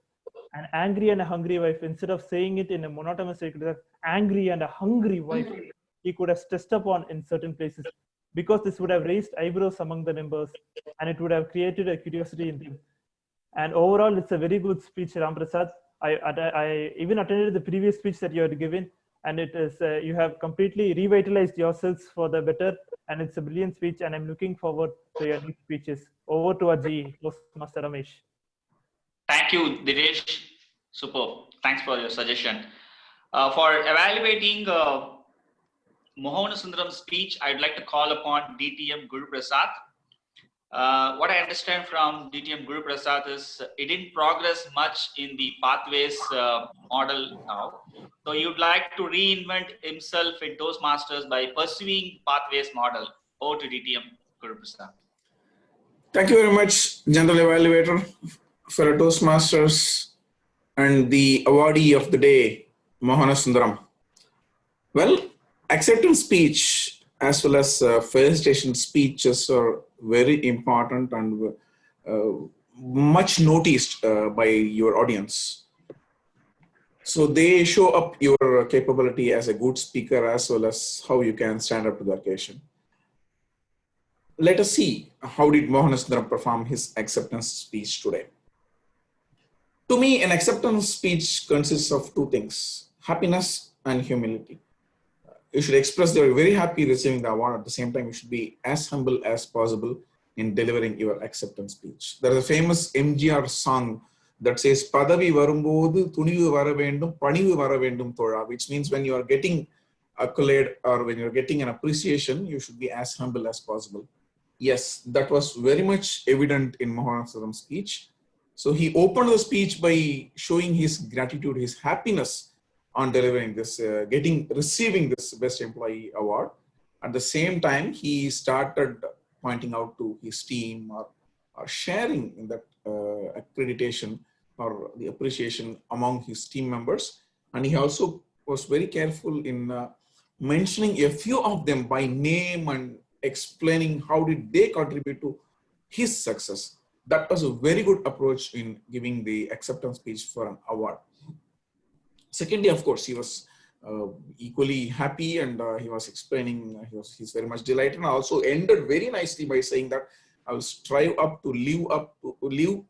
an angry and a hungry wife, instead of saying it in a monotonous way, he could have angry and a hungry wife. He could have stressed upon in certain places, because this would have raised eyebrows among the members, and it would have created a curiosity in them. And overall, it's a very good speech, Ram Prasad. I even attended the previous speech that you had given, and it is you have completely revitalized yourselves for the better and it's a brilliant speech, and I'm looking forward to your next speeches. Over to our G, Toastmaster Ramesh. Thank you, Dinesh. Superb. Thanks for your suggestion. For evaluating Mohana Sundaram's speech, I'd like to call upon DTM Guru Prasad. What I understand from DTM Guru Prasad is it didn't progress much in the pathways model now. So you'd like to reinvent himself in Toastmasters by pursuing pathways model. Over to DTM Guru Prasad. Thank you very much, General Evaluator, for Toastmasters and the awardee of the day, Mohana Sundaram. Well, acceptance speech as well as felicitation speeches are very important and much noticed by your audience. So they show up your capability as a good speaker as well as how you can stand up to the occasion. Let us see how did Mohana Sundaram perform his acceptance speech today. To me, an acceptance speech consists of two things, happiness and humility. You should express that you're very happy receiving the award. At the same time, you should be as humble as possible in delivering your acceptance speech. There is a famous MGR song that says, Padavi varumbodhu tunivu varavendum, panivu varavendum thoda, which means when you are getting accolade or when you're getting an appreciation, you should be as humble as possible. Yes, that was very much evident in Mohana Sundaram's speech. So he opened the speech by showing his gratitude, his happiness on delivering this, receiving this Best Employee Award. At the same time, he started pointing out to his team or sharing in that accreditation or the appreciation among his team members. And he also was very careful in mentioning a few of them by name and explaining how did they contribute to his success. That was a very good approach in giving the acceptance speech for an award. Secondly, of course, he was equally happy and he was explaining, he's very much delighted, and also ended very nicely by saying that I will strive up to live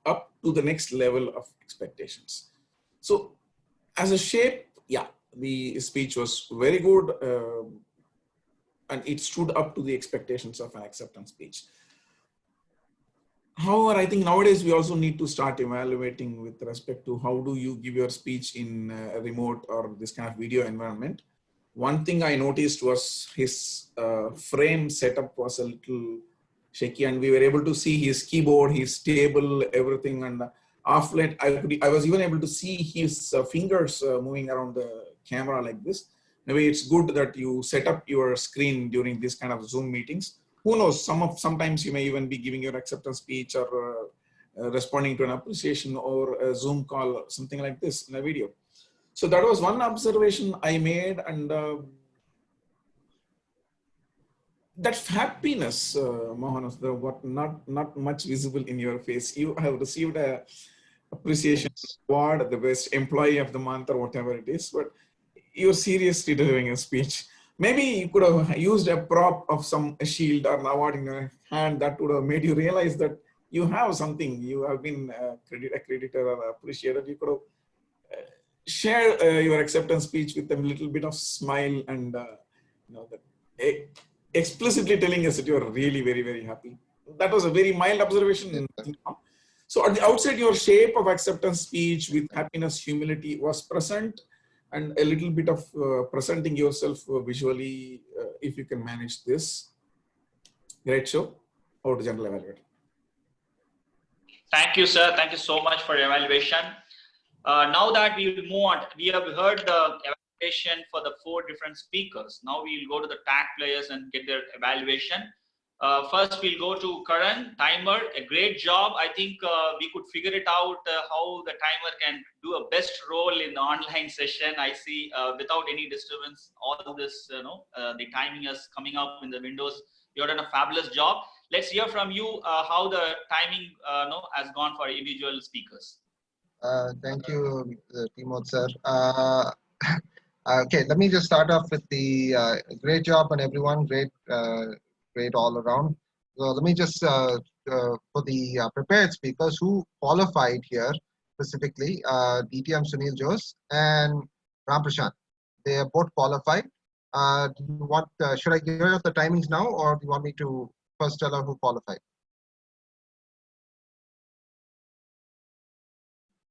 up to the next level of expectations. So as a shape, yeah, the speech was very good and it stood up to the expectations of an acceptance speech. However, I think nowadays we also need to start evaluating with respect to how do you give your speech in a remote or this kind of video environment. One thing I noticed was his frame setup was a little shaky, and we were able to see his keyboard, his table, everything. And off late, I was even able to see his fingers moving around the camera like this. Maybe it's good that you set up your screen during this kind of Zoom meetings. Who knows, sometimes you may even be giving your acceptance speech or responding to an appreciation or a Zoom call, something like this in a video. So that was one observation I made, and that happiness, Mohan, what not much visible in your face. You have received a appreciation award, the best employee of the month or whatever it is, but you're seriously delivering a speech. Maybe you could have used a prop of a shield or an award in your hand that would have made you realize that you have something, you have been accredited or appreciated. You could have shared your acceptance speech with a little bit of smile and explicitly telling us that you are really very, very happy. That was a very mild observation. So at the outset, your shape of acceptance speech with happiness, humility was present, and a little bit of presenting yourself visually, if you can manage this. Great show. Over to General Evaluator. Thank you, sir. Thank you so much for your evaluation. Now that we will move on, we have heard the evaluation for the 4 different speakers. Now we will go to the tag players and get their evaluation. First, we'll go to Karan, timer, a great job. I think we could figure it out how the timer can do a best role in the online session. I see without any disturbance, all this, the timing is coming up in the windows. You've done a fabulous job. Let's hear from you how the timing has gone for individual speakers. Thank you, Timot sir. Okay, let me just start off with the great job on everyone, great all around. So let me just, for the prepared speakers who qualified here, specifically DTM Sunil Jose and Ram Prashant, they are both qualified. Do you want? Should I give out the timings now, or do you want me to first tell her who qualified?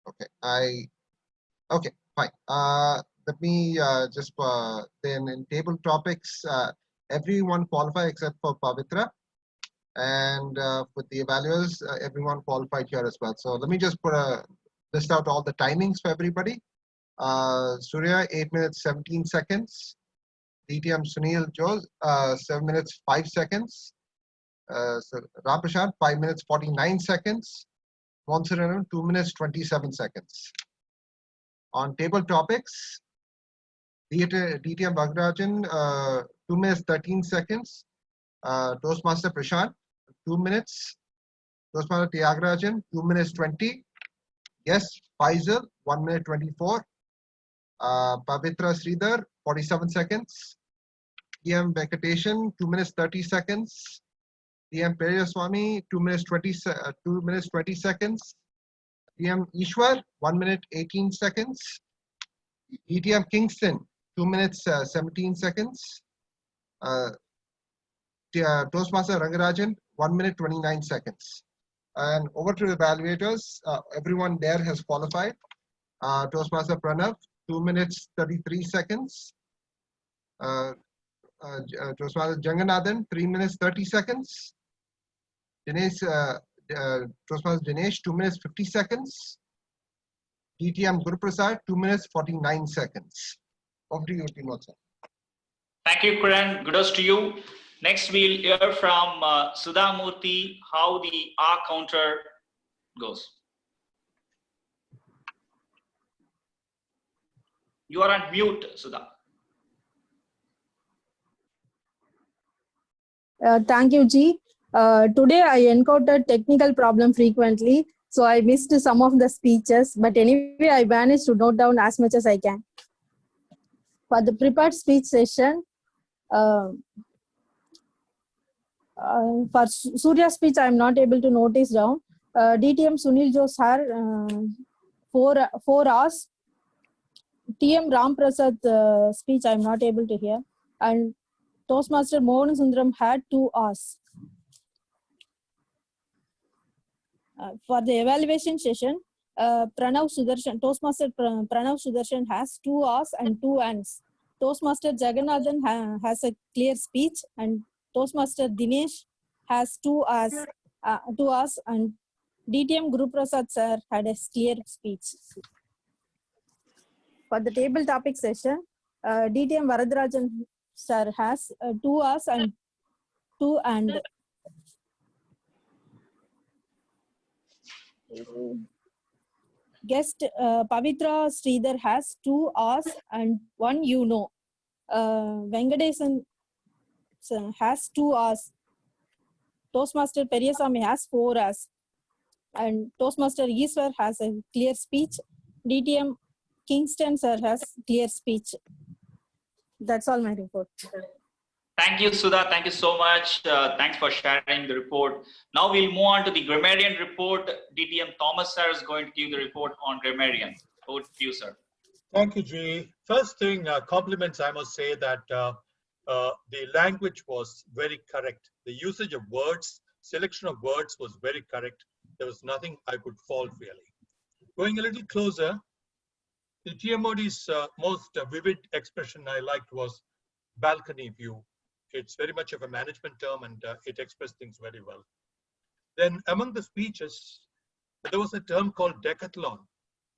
Okay, okay, fine. Let me just then in table topics, everyone qualified except for Pavitra, and with the evaluators, everyone qualified here as well. So let me just list out all the timings for everybody. Surya, 8 minutes 17 seconds. DTM Sunil Jose, 7 minutes 5 seconds. So Ramprasad, 5 minutes 49 seconds. Monsuranam, 2 minutes 27 seconds. On table topics, DTM Bagarajan, 2 minutes 13 seconds. Toastmaster Prashant, 2 minutes. Toastmaster Tyagarajan, 2 minutes 20. Yes, Faisal, 1 minute 24. Pavitra Sridhar, 47 seconds. TM Venkateshan, 2 minutes 30 seconds. TM Periyaswamy, 2 minutes 20 seconds. TM Ishwar, 1 minute 18 seconds. DTM Kingston, 2 minutes 17 seconds. Toastmaster Rangarajan, 1 minute 29 seconds. And over to the evaluators, everyone there has qualified. Toastmaster Pranav, 2 minutes 33 seconds. Toastmaster Janganathan, 3 minutes 30 seconds. Dinesh, Toastmaster Dinesh, 2 minutes 50 seconds. DTM Guruprasad, 2 minutes 49 seconds. Over to you, Timothy. Thank you, Kiran. Kudos to you. Next, we'll hear from Sudha Murthy how the R counter goes. You are on mute, Sudha. Thank you, G. Today I encountered technical problem frequently, so I missed some of the speeches, but anyway, I managed to note down as much as I can. For the prepared speech session, for Surya's speech, I am not able to notice down. DTM Sunil Jose had 4 hours. TM Ramprasad speech I am not able to hear. And Toastmaster Mohan Sundaram had 2 hours. For the evaluation session, Pranav Sudarshan, Toastmaster Pranav Sudarshan has 2 hours and 2 hands. Toastmaster Jagannathan has a clear speech, and Toastmaster Dinesh has 2 hours, and DTM Guruprasad sir had a clear speech. For the table topic session, DTM Varadarajan sir has 2 hours and 2 and guest Pavitra Sridhar has 2 hours and 1 Venkatesan has 2 hours. Toastmaster Periyaswamy has 4 hours. And Toastmaster Iswar has a clear speech. DTM Kingston sir has clear speech. That's all my report. Thank you, Sudha. Thank you so much. Thanks for sharing the report. Now we'll move on to the grammarian report. DTM Thomas sir is going to give the report on grammarian. Over to you, sir. Thank you, G. First thing, compliments, I must say that the language was very correct. The usage of words, selection of words was very correct. There was nothing I could fault really. Going a little closer, the TMOD's most vivid expression I liked was balcony view. It's very much of a management term and it expressed things very well. Then among the speeches, there was a term called decathlon.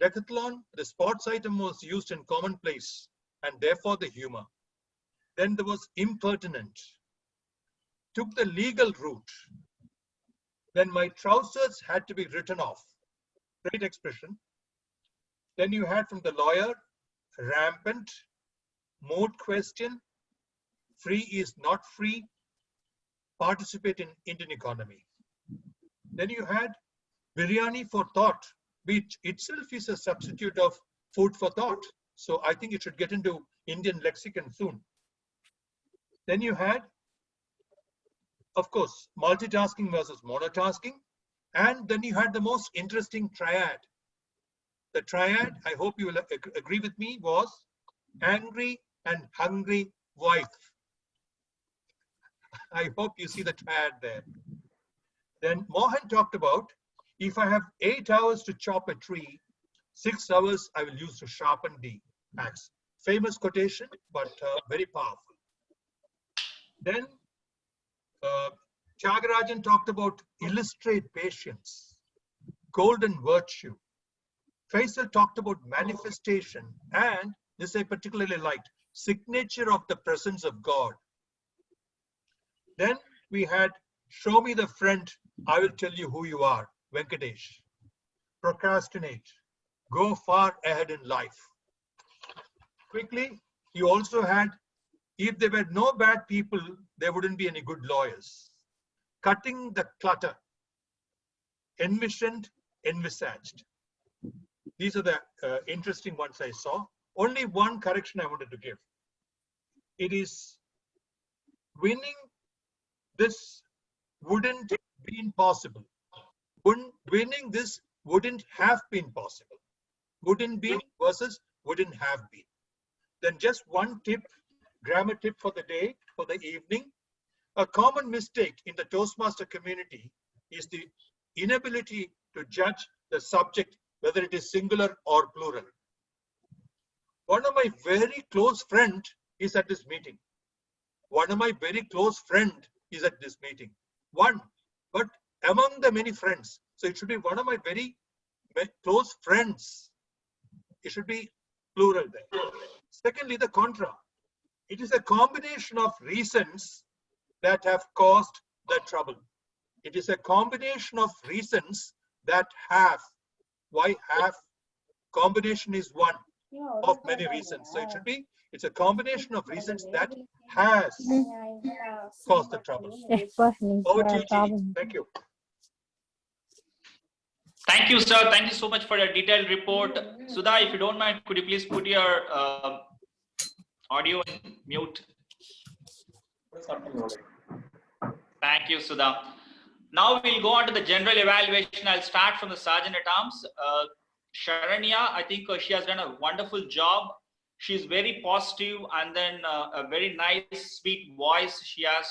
Decathlon, the sports item was used in commonplace and therefore the humor. Then there was impertinent. Took the legal route. Then my trousers had to be written off. Great expression. Then you had from the lawyer, rampant, moot question, free is not free, participate in Indian economy. Then you had biryani for thought, which itself is a substitute of food for thought. So I think it should get into Indian lexicon soon. Then you had, of course, multitasking versus monotasking. And then you had the most interesting triad. The triad, I hope you will agree with me, was angry and hungry wife. I hope you see the triad there. Then Mohan talked about, if I have 8 hours to chop a tree, 6 hours I will use to sharpen the axe. Famous quotation, but very powerful. Then Tyagarajan talked about illustrate patience, golden virtue. Faisal talked about manifestation, and this I particularly liked, signature of the presence of God. Then we had show me the friend, I will tell you who you are, Venkatesh. Procrastinate, go far ahead in life. Quickly, he also had, if there were no bad people, there wouldn't be any good lawyers. Cutting the clutter, envisioned, envisaged. These are the interesting ones I saw. Only one correction I wanted to give. It is winning this wouldn't been possible. Winning this wouldn't have been possible. Wouldn't be versus wouldn't have been. Then just one tip, grammar tip for the day, for the evening. A common mistake in the Toastmaster community is the inability to judge the subject, whether it is singular or plural. One of my very close friend is at this meeting. One of my very close friend is at this meeting. One, but among the many friends. So it should be one of my very close friends. It should be plural there. Secondly, the contra. It is a combination of reasons that have caused the trouble. It is a combination of reasons that have. Why have? Combination is one of many reasons. So it should be, it's a combination of reasons that has caused the trouble. Over to you, Gini. Thank you. Thank you, sir. Thank you so much for your detailed report. Sudha, if you don't mind, could you please put your audio on mute? Thank you, Sudha. Now we'll go on to the general evaluation. I'll start from the Sergeant at Arms. Sharanya, I think she has done a wonderful job. She's very positive, and then a very nice, sweet voice she has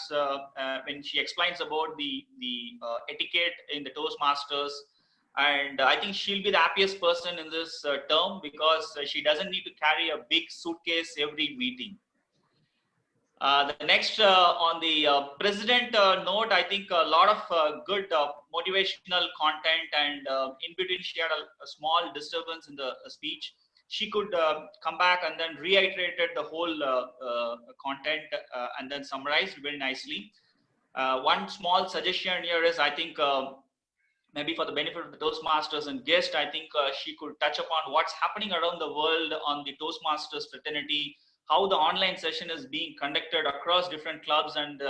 when she explains about the etiquette in the Toastmasters. And I think she'll be the happiest person in this term because she doesn't need to carry a big suitcase every meeting. The next on the president note, I think a lot of good motivational content, and in between she had a small disturbance in the speech. She could come back and then reiterated the whole content and then summarized very nicely. One small suggestion here is, I think maybe for the benefit of the Toastmasters and guests, I think she could touch upon what's happening around the world on the Toastmasters fraternity, how the online session is being conducted across different clubs and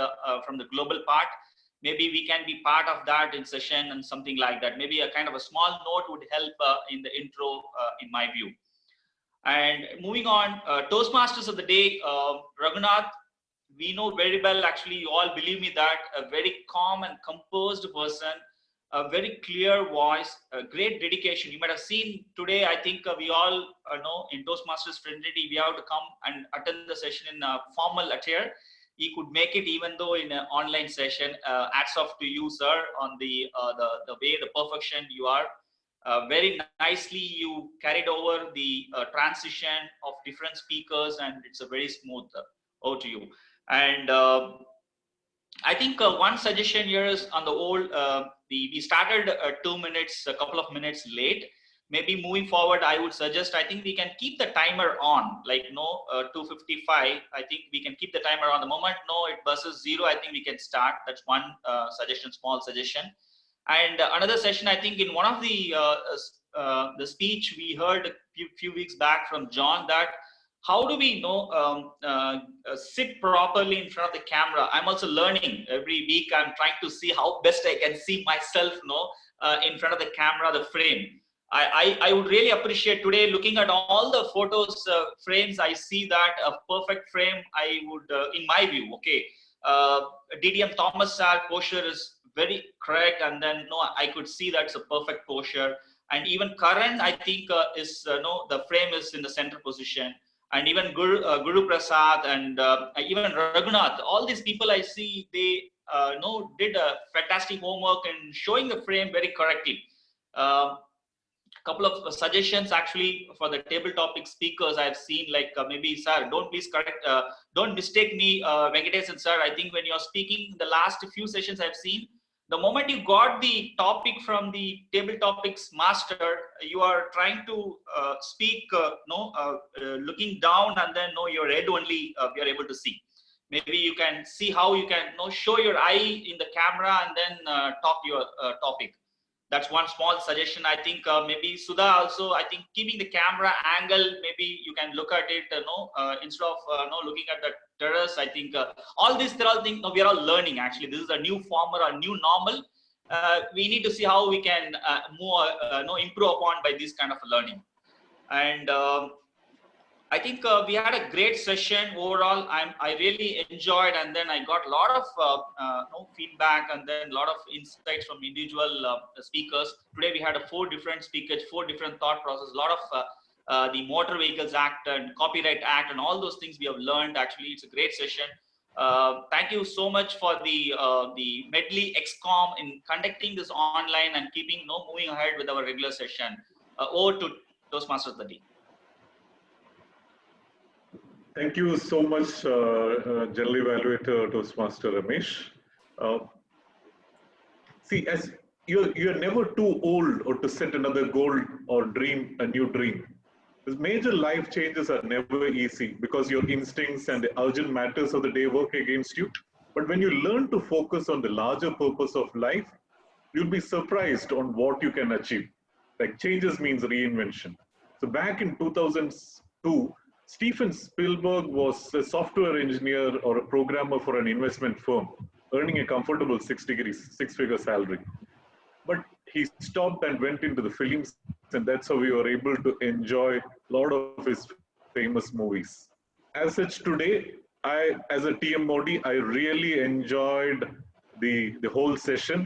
from the global part. Maybe we can be part of that in session and something like that. Maybe a kind of a small note would help in the intro, in my view. And moving on, Toastmasters of the day, Raghunath, we know very well, actually, you all believe me, that a very calm and composed person, a very clear voice, a great dedication. You might have seen today, I think we all know in Toastmasters fraternity, we have to come and attend the session in a formal attire. He could make it even though in an online session. Hats off to you, sir, on the way, the perfection you are. Very nicely you carried over the transition of different speakers, and it's a very smooth. Over to you. And I think one suggestion here is on the old, we started 2 minutes, a couple of minutes late. Maybe moving forward, I would suggest, I think we can keep the timer on, like 2:55. I think we can keep the timer on. The moment it buzzes 0, I think we can start. That's one suggestion, small suggestion. And another session, I think in one of the speech we heard a few weeks back from John, that how do we sit properly in front of the camera? I'm also learning every week. I'm trying to see how best I can see myself in front of the camera, the frame. I would really appreciate today, looking at all the photos, frames, I see that a perfect frame, I would, in my view, okay. DDM Thomas sir posture is very correct, and then I could see that's a perfect posture. And even Karan, I think, is the frame is in the center position. and even Guru Prasad and even Raghunath. All these people I see, they did a fantastic homework and showing the frame very correctly. Couple of suggestions actually for the table topic speakers I've seen, like maybe sir, don't mistake me, Venkatesan sir. I think when you're speaking the last few sessions I've seen, the moment you got the topic from the table topics master, you are trying to speak looking down, and then your head only we are able to see. Maybe you can see how you can show your eye in the camera and then talk your topic. That's one small suggestion. I think maybe Sudha also, I think keeping the camera angle, maybe you can look at it, instead of looking at the terrace. I think all these things we are all learning. Actually, this is a new form or a new normal. We need to see how we can improve upon by this kind of learning. And I think we had a great session overall. I really enjoyed, and then I got a lot of feedback, and then a lot of insights from individual speakers. Today we had 4 different speakers, 4 different thought processes, a lot of the Motor Vehicles Act and Copyright Act and all those things we have learned. Actually, it's a great session. Thank you so much for the Medley XCOM in conducting this online and keeping moving ahead with our regular session. Over to Toastmasters Daddy. Thank you so much, General Evaluator Toastmaster Ramesh. See, as you're never too old or to set another goal or dream a new dream. Because major life changes are never easy because your instincts and the urgent matters of the day work against you. But when you learn to focus on the larger purpose of life, you'll be surprised on what you can achieve. Like changes means reinvention. So back in 2002, Steven Spielberg was a software engineer or a programmer for an investment firm, earning a comfortable six-figure salary. But he stopped and went into the films, and that's how we were able to enjoy a lot of his famous movies. As such, today, as a TM Modi, I really enjoyed the whole session.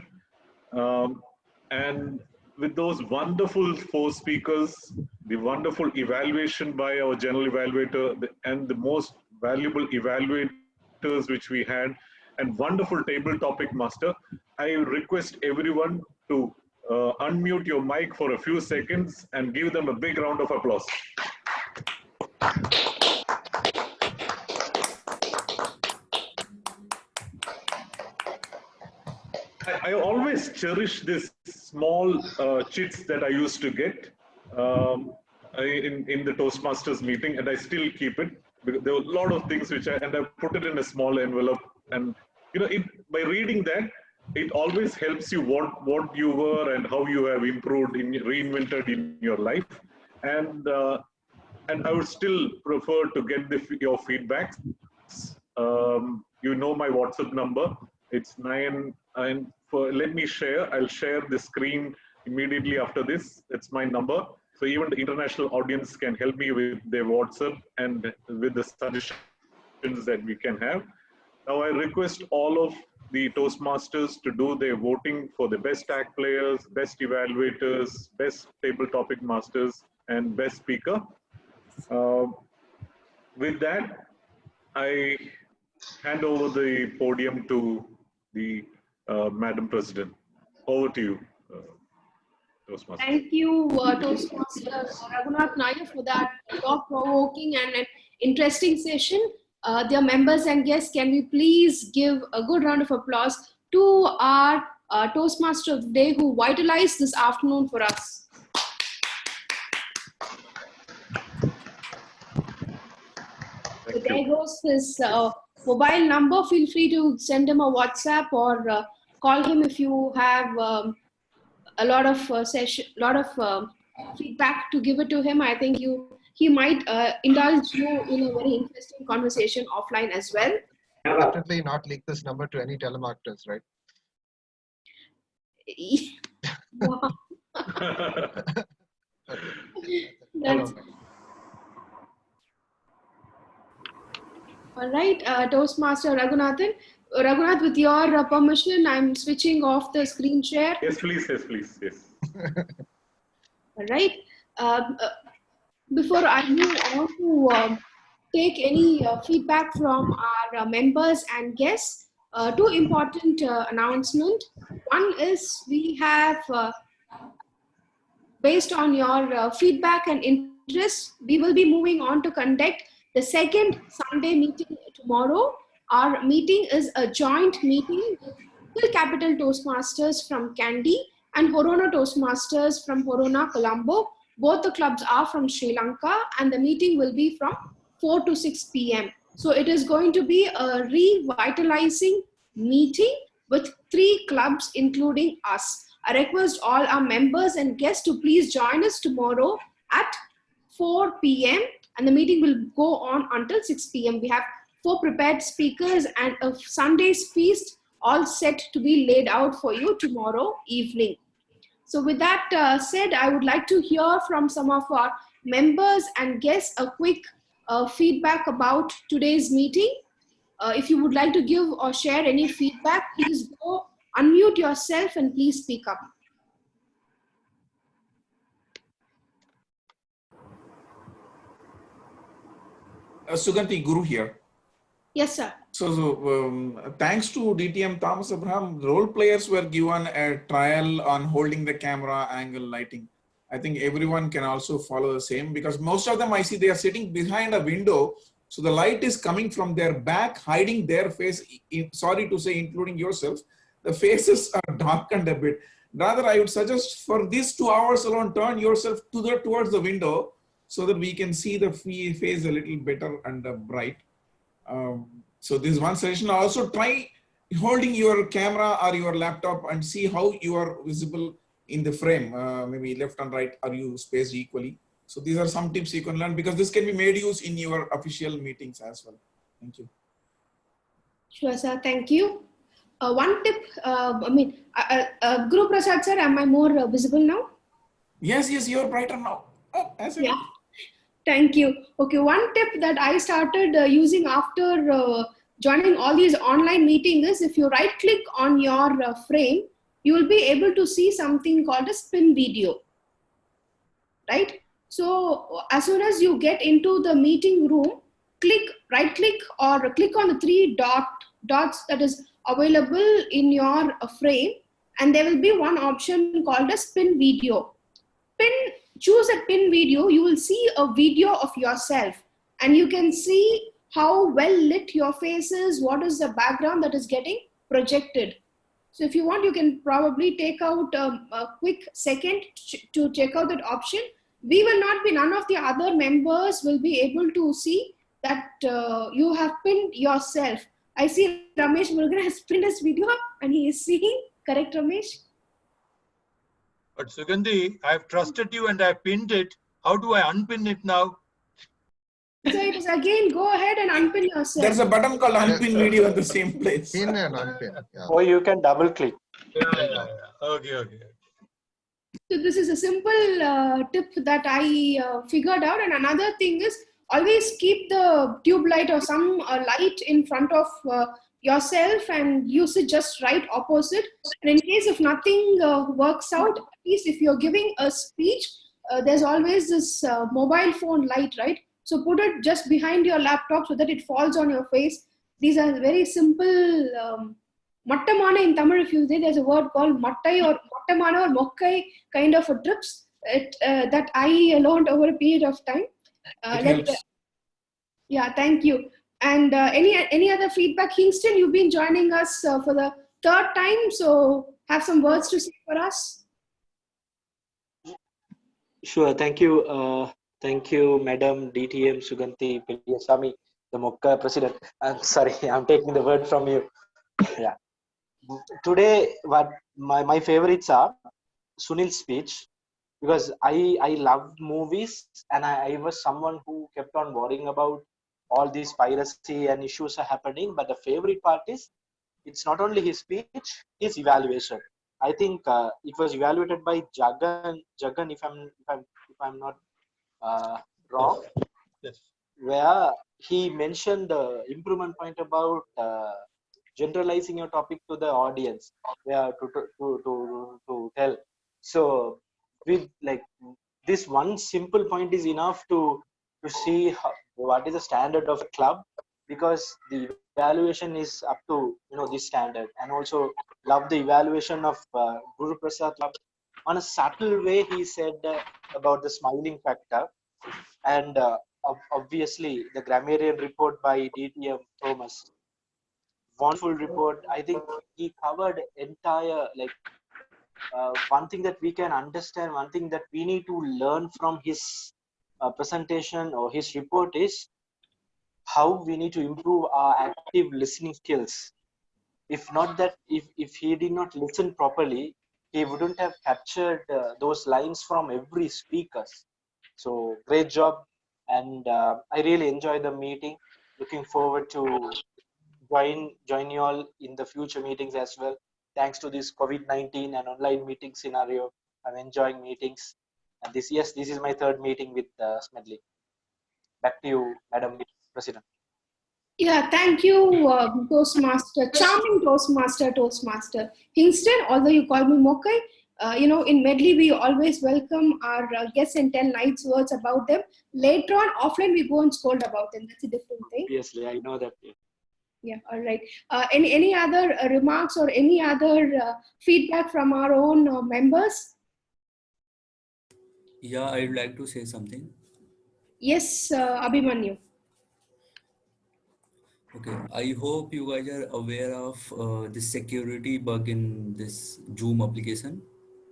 And with those wonderful 4 speakers, the wonderful evaluation by our general evaluator, and the most valuable evaluators which we had, and wonderful table topic master, I request everyone to unmute your mic for a few seconds and give them a big round of applause. I always cherish this small chits that I used to get in the Toastmasters meeting, and I still keep it. Because there were a lot of things which I put it in a small envelope, and by reading that, it always helps you what you were and how you have improved, reinvented in your life, and I would still prefer to get your feedback. You know my WhatsApp number. It's 9. And let me share. I'll share the screen immediately after this. It's my number. So even the international audience can help me with their WhatsApp and with the suggestions that we can have. Now I request all of the Toastmasters to do their voting for the best tag players, best evaluators, best table topic masters, and best speaker. With that, I hand over the podium to the Madam President. Over to you, Toastmasters. Thank you, Toastmaster Raghunath Nair, for that thought-provoking and an interesting session. Dear members and guests, can we please give a good round of applause to our Toastmaster of the day who vitalized this afternoon for us. So there goes his mobile number. Feel free to send him a WhatsApp or call him if you have a lot of feedback to give it to him. I think he might indulge you in a very interesting conversation offline as well. Definitely not leak this number to any telemarketers, right? That's, all right, Toastmaster Raghunath, with your permission, I'm switching off the screen share. Yes, please. Yes, please. Yes. All right. Before I move on to take any feedback from our members and guests. Two important announcements. One is we have, based on your feedback and interest, we will be moving on to conduct the second Sunday meeting tomorrow. Our meeting is a joint meeting with Full Capital Toastmasters from Kandy and Horona Toastmasters from Horona, Colombo. Both the clubs are from Sri Lanka, and the meeting will be from 4 to 6 p.m. So it is going to be a revitalizing meeting with 3 clubs, including us. I request all our members and guests to please join us tomorrow at 4 p.m. and the meeting will go on until 6 p.m. We have 4 prepared speakers and a Sunday's feast all set to be laid out for you tomorrow evening. So with that said, I would like to hear from some of our members and guests a quick feedback about today's meeting. If you would like to give or share any feedback, please go unmute yourself and please speak up. Suganti, Guru here. Yes, sir. So thanks to DTM Thomas Abraham, role players were given a trial on holding the camera, angle, lighting. I think everyone can also follow the same, because most of them I see they are sitting behind a window. So the light is coming from their back, hiding their face. Sorry to say, including yourself, the faces are darkened a bit. Rather, I would suggest for these 2 hours alone, turn yourself towards the window so that we can see the face a little better and bright. So this is one suggestion. Also try holding your camera or your laptop and see how you are visible in the frame. Maybe left and right, are you spaced equally? So these are some tips you can learn, because this can be made use in your official meetings as well. Thank you. Sure, sir. Thank you. One tip, Guru Prasad sir, am I more visible now? Yes, you're brighter now. Oh, yeah. Thank you. Okay, one tip that I started using after joining all these online meetings is, if you right click on your frame, you will be able to see something called a spin video, right? So as soon as you get into the meeting room, right click or click on the 3 dots that is available in your frame, and there will be one option called a spin video. Choose a pin video, you will see a video of yourself and you can see how well lit your face is, what is the background that is getting projected. So if you want, you can probably take out a quick second to check out that option. We will not be, none of the other members will be able to see that you have pinned yourself. I see Ramesh Murugan has pinned his video and he is seeing, correct Ramesh? But Sugandhi, I've trusted you and I pinned it. How do I unpin it now? So it is again, go ahead and unpin yourself. There's a button called unpin video at the same place. Pin and unpin. Yeah. Or you can double click. Yeah. Okay. So this is a simple tip that I figured out. And another thing is, always keep the tube light or some light in front of yourself and use it just right opposite. And in case if nothing works out, at least if you're giving a speech, there's always this mobile phone light, right? So put it just behind your laptop so that it falls on your face. These are very simple, mattamana in Tamil, if you say, there's a word called mattai or mattamana or mokkai kind of a trips that I learned over a period of time. Yeah, thank you. And any other feedback? Kingston, you've been joining us for the 3rd time, so have some words to say for us. Sure, thank you. Thank you, Madam DTM Suganti Piliyasamy, the Mokka president. I'm sorry, I'm taking the word from you. Yeah. Today, what my favorites are Sunil's speech, because I love movies and I was someone who kept on worrying about all these piracy and issues are happening. But the favorite part is, it's not only his speech, his evaluation. I think it was evaluated by Jagan, if I'm not wrong. Yes. Where he mentioned the improvement point about generalizing your topic to the audience, where to tell. So with like this one simple point is enough to see what is the standard of a club, because the evaluation is up to this standard. And also love the evaluation of Guru Prasad Club. On a subtle way, he said about the smiling factor, and obviously the grammarian report by DTM Thomas. Wonderful report. I think he covered entire, like, one thing that we can understand, one thing that we need to learn from his presentation or his report is how we need to improve our active listening skills. If not that, if he did not listen properly, he wouldn't have captured those lines from every speaker. So great job, and I really enjoyed the meeting. Looking forward to join you all in the future meetings as well. Thanks to this COVID-19 and online meeting scenario, I'm enjoying meetings. And this is my third meeting with Smedley. Back to you, Madam President. Yeah, thank you, Toastmaster, charming Toastmaster. Instead, although you call me Mokai, in Medley, we always welcome our guests and tell nice words about them. Later on, offline, we go and scold about them. That's a different thing. Obviously, I know that. Yeah, all right. Any other remarks or any other feedback from our own members? Yeah, I'd like to say something. Yes, Abhimanyu. Okay, I hope you guys are aware of this security bug in this Zoom application.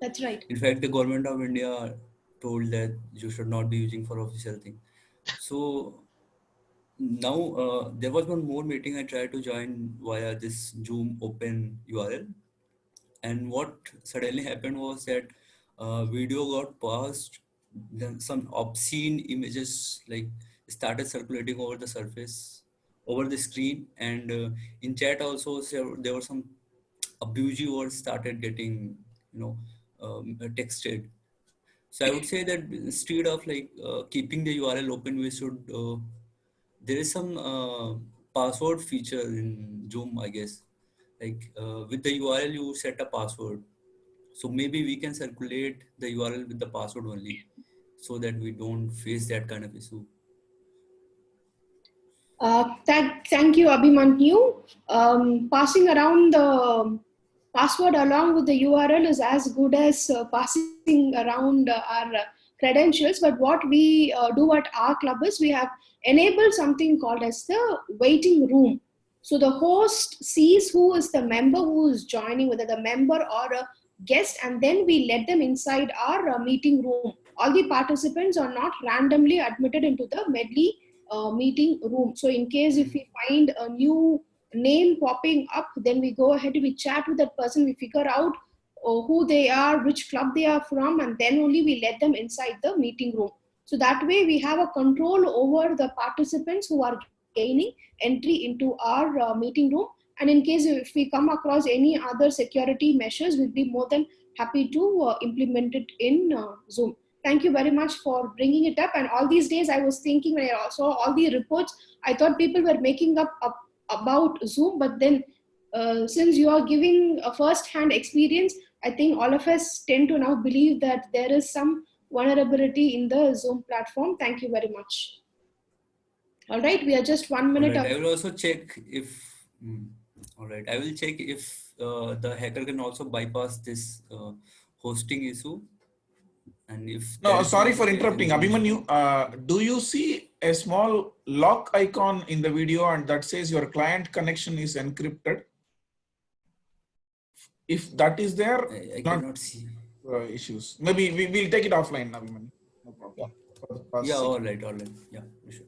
That's right. In fact, the government of India told that you should not be using for official thing. So now there was one more meeting I tried to join via this Zoom open URL. And what suddenly happened was that video got paused, then some obscene images like started circulating over the surface, over the screen, and in chat also there were some abusive words started getting texted. So I would say that instead of keeping the URL open, we should there is some password feature in Zoom, I guess. With the URL, you set a password. So maybe we can circulate the URL with the password only, so that we don't face that kind of issue. Thank you, Abhimanyu. Passing around the password along with the URL is as good as passing around our credentials. But what we do at our club is we have enabled something called as the waiting room. So the host sees who is the member who is joining, whether the member or a guest, and then we let them inside our meeting room. All the participants are not randomly admitted into the Medley meeting room. So in case if we find a new name popping up, then we go ahead, we chat with that person, we figure out who they are, which club they are from, and then only we let them inside the meeting room. So that way we have a control over the participants who are gaining entry into our meeting room. And in case if we come across any other security measures, we'll be more than happy to implement it in Zoom. Thank you very much for bringing it up. And all these days I was thinking, when I saw all the reports, I thought people were making up about Zoom, but then since you are giving a first-hand experience, I think all of us tend to now believe that there is some vulnerability in the Zoom platform. Thank you very much. All right, we are just 1 minute. Right, I will also check if. All right, I will check if the hacker can also bypass this hosting issue. And if no, sorry for interrupting, Abhimanyu. Do you see a small lock icon in the video and that says your client connection is encrypted? If that is there, I cannot see issues. Maybe we'll take it offline, Abhimanyu. No problem. Yeah, all right. Yeah, sure.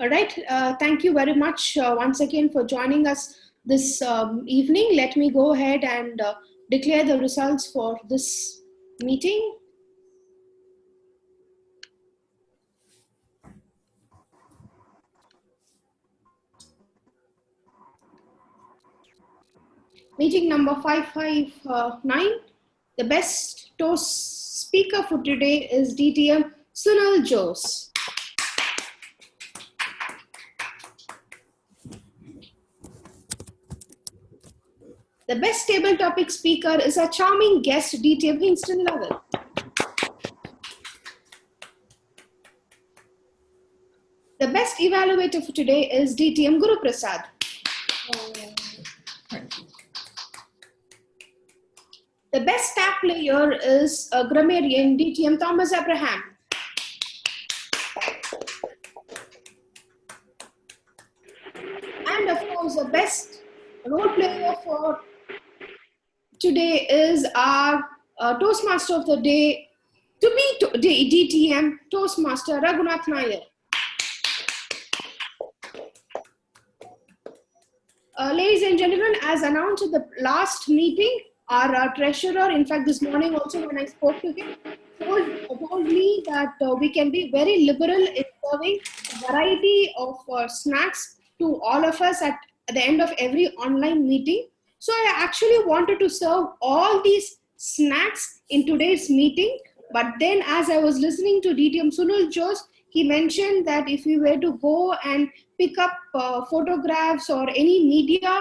All right. Thank you very much once again for joining us this evening. Let me go ahead and declare the results for this meeting. Meeting number 559. The best toast speaker for today is DTM Sunil Jose. The best table topic speaker is a charming guest, DTM Hinston Lovell. The evaluator for today is DTM Guru Prasad. The best staff player is a grammarian, DTM Thomas Abraham. And of course, the best role player for today is our Toastmaster of the day, to be DTM Toastmaster Raghunath Nair. Ladies and gentlemen, as announced at the last meeting, our treasurer, in fact, this morning also when I spoke to him, told me that we can be very liberal in serving a variety of snacks to all of us at the end of every online meeting. So I actually wanted to serve all these snacks in today's meeting. But then as I was listening to DTM Sunil Jose, he mentioned that if we were to go and pick up photographs or any media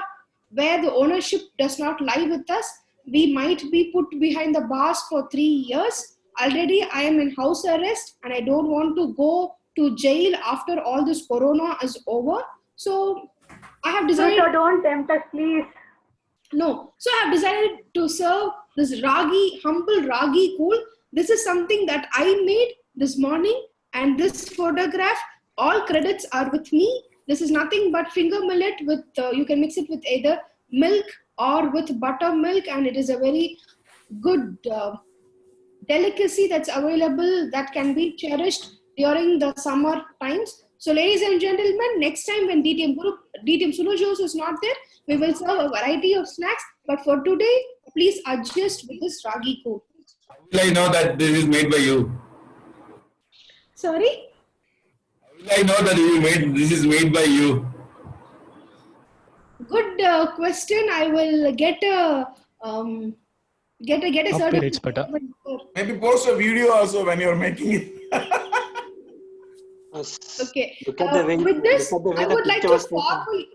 where the ownership does not lie with us, we might be put behind the bars for 3 years. Already I am in house arrest and I don't want to go to jail after all this corona is over. So I have decided... So don't tempt us, please. No. So I have decided to serve this ragi, humble ragi kool. This is something that I made this morning, and this photograph, all credits are with me. This is nothing but finger millet with, you can mix it with either milk or with buttermilk, and it is a very good delicacy that's available that can be cherished during the summer times. So ladies and gentlemen, next time when DTM Sunil Jose is not there, we will serve a variety of snacks. But for today, please adjust with this ragi kool. Will I know that this is made by you? Sorry? Will I know that this is made by you? Good question. I will get a certificate. It's better. Maybe post a video also when you're making it. Okay. Look at the way, with this, look at the way I the would like picture to was taken. formally.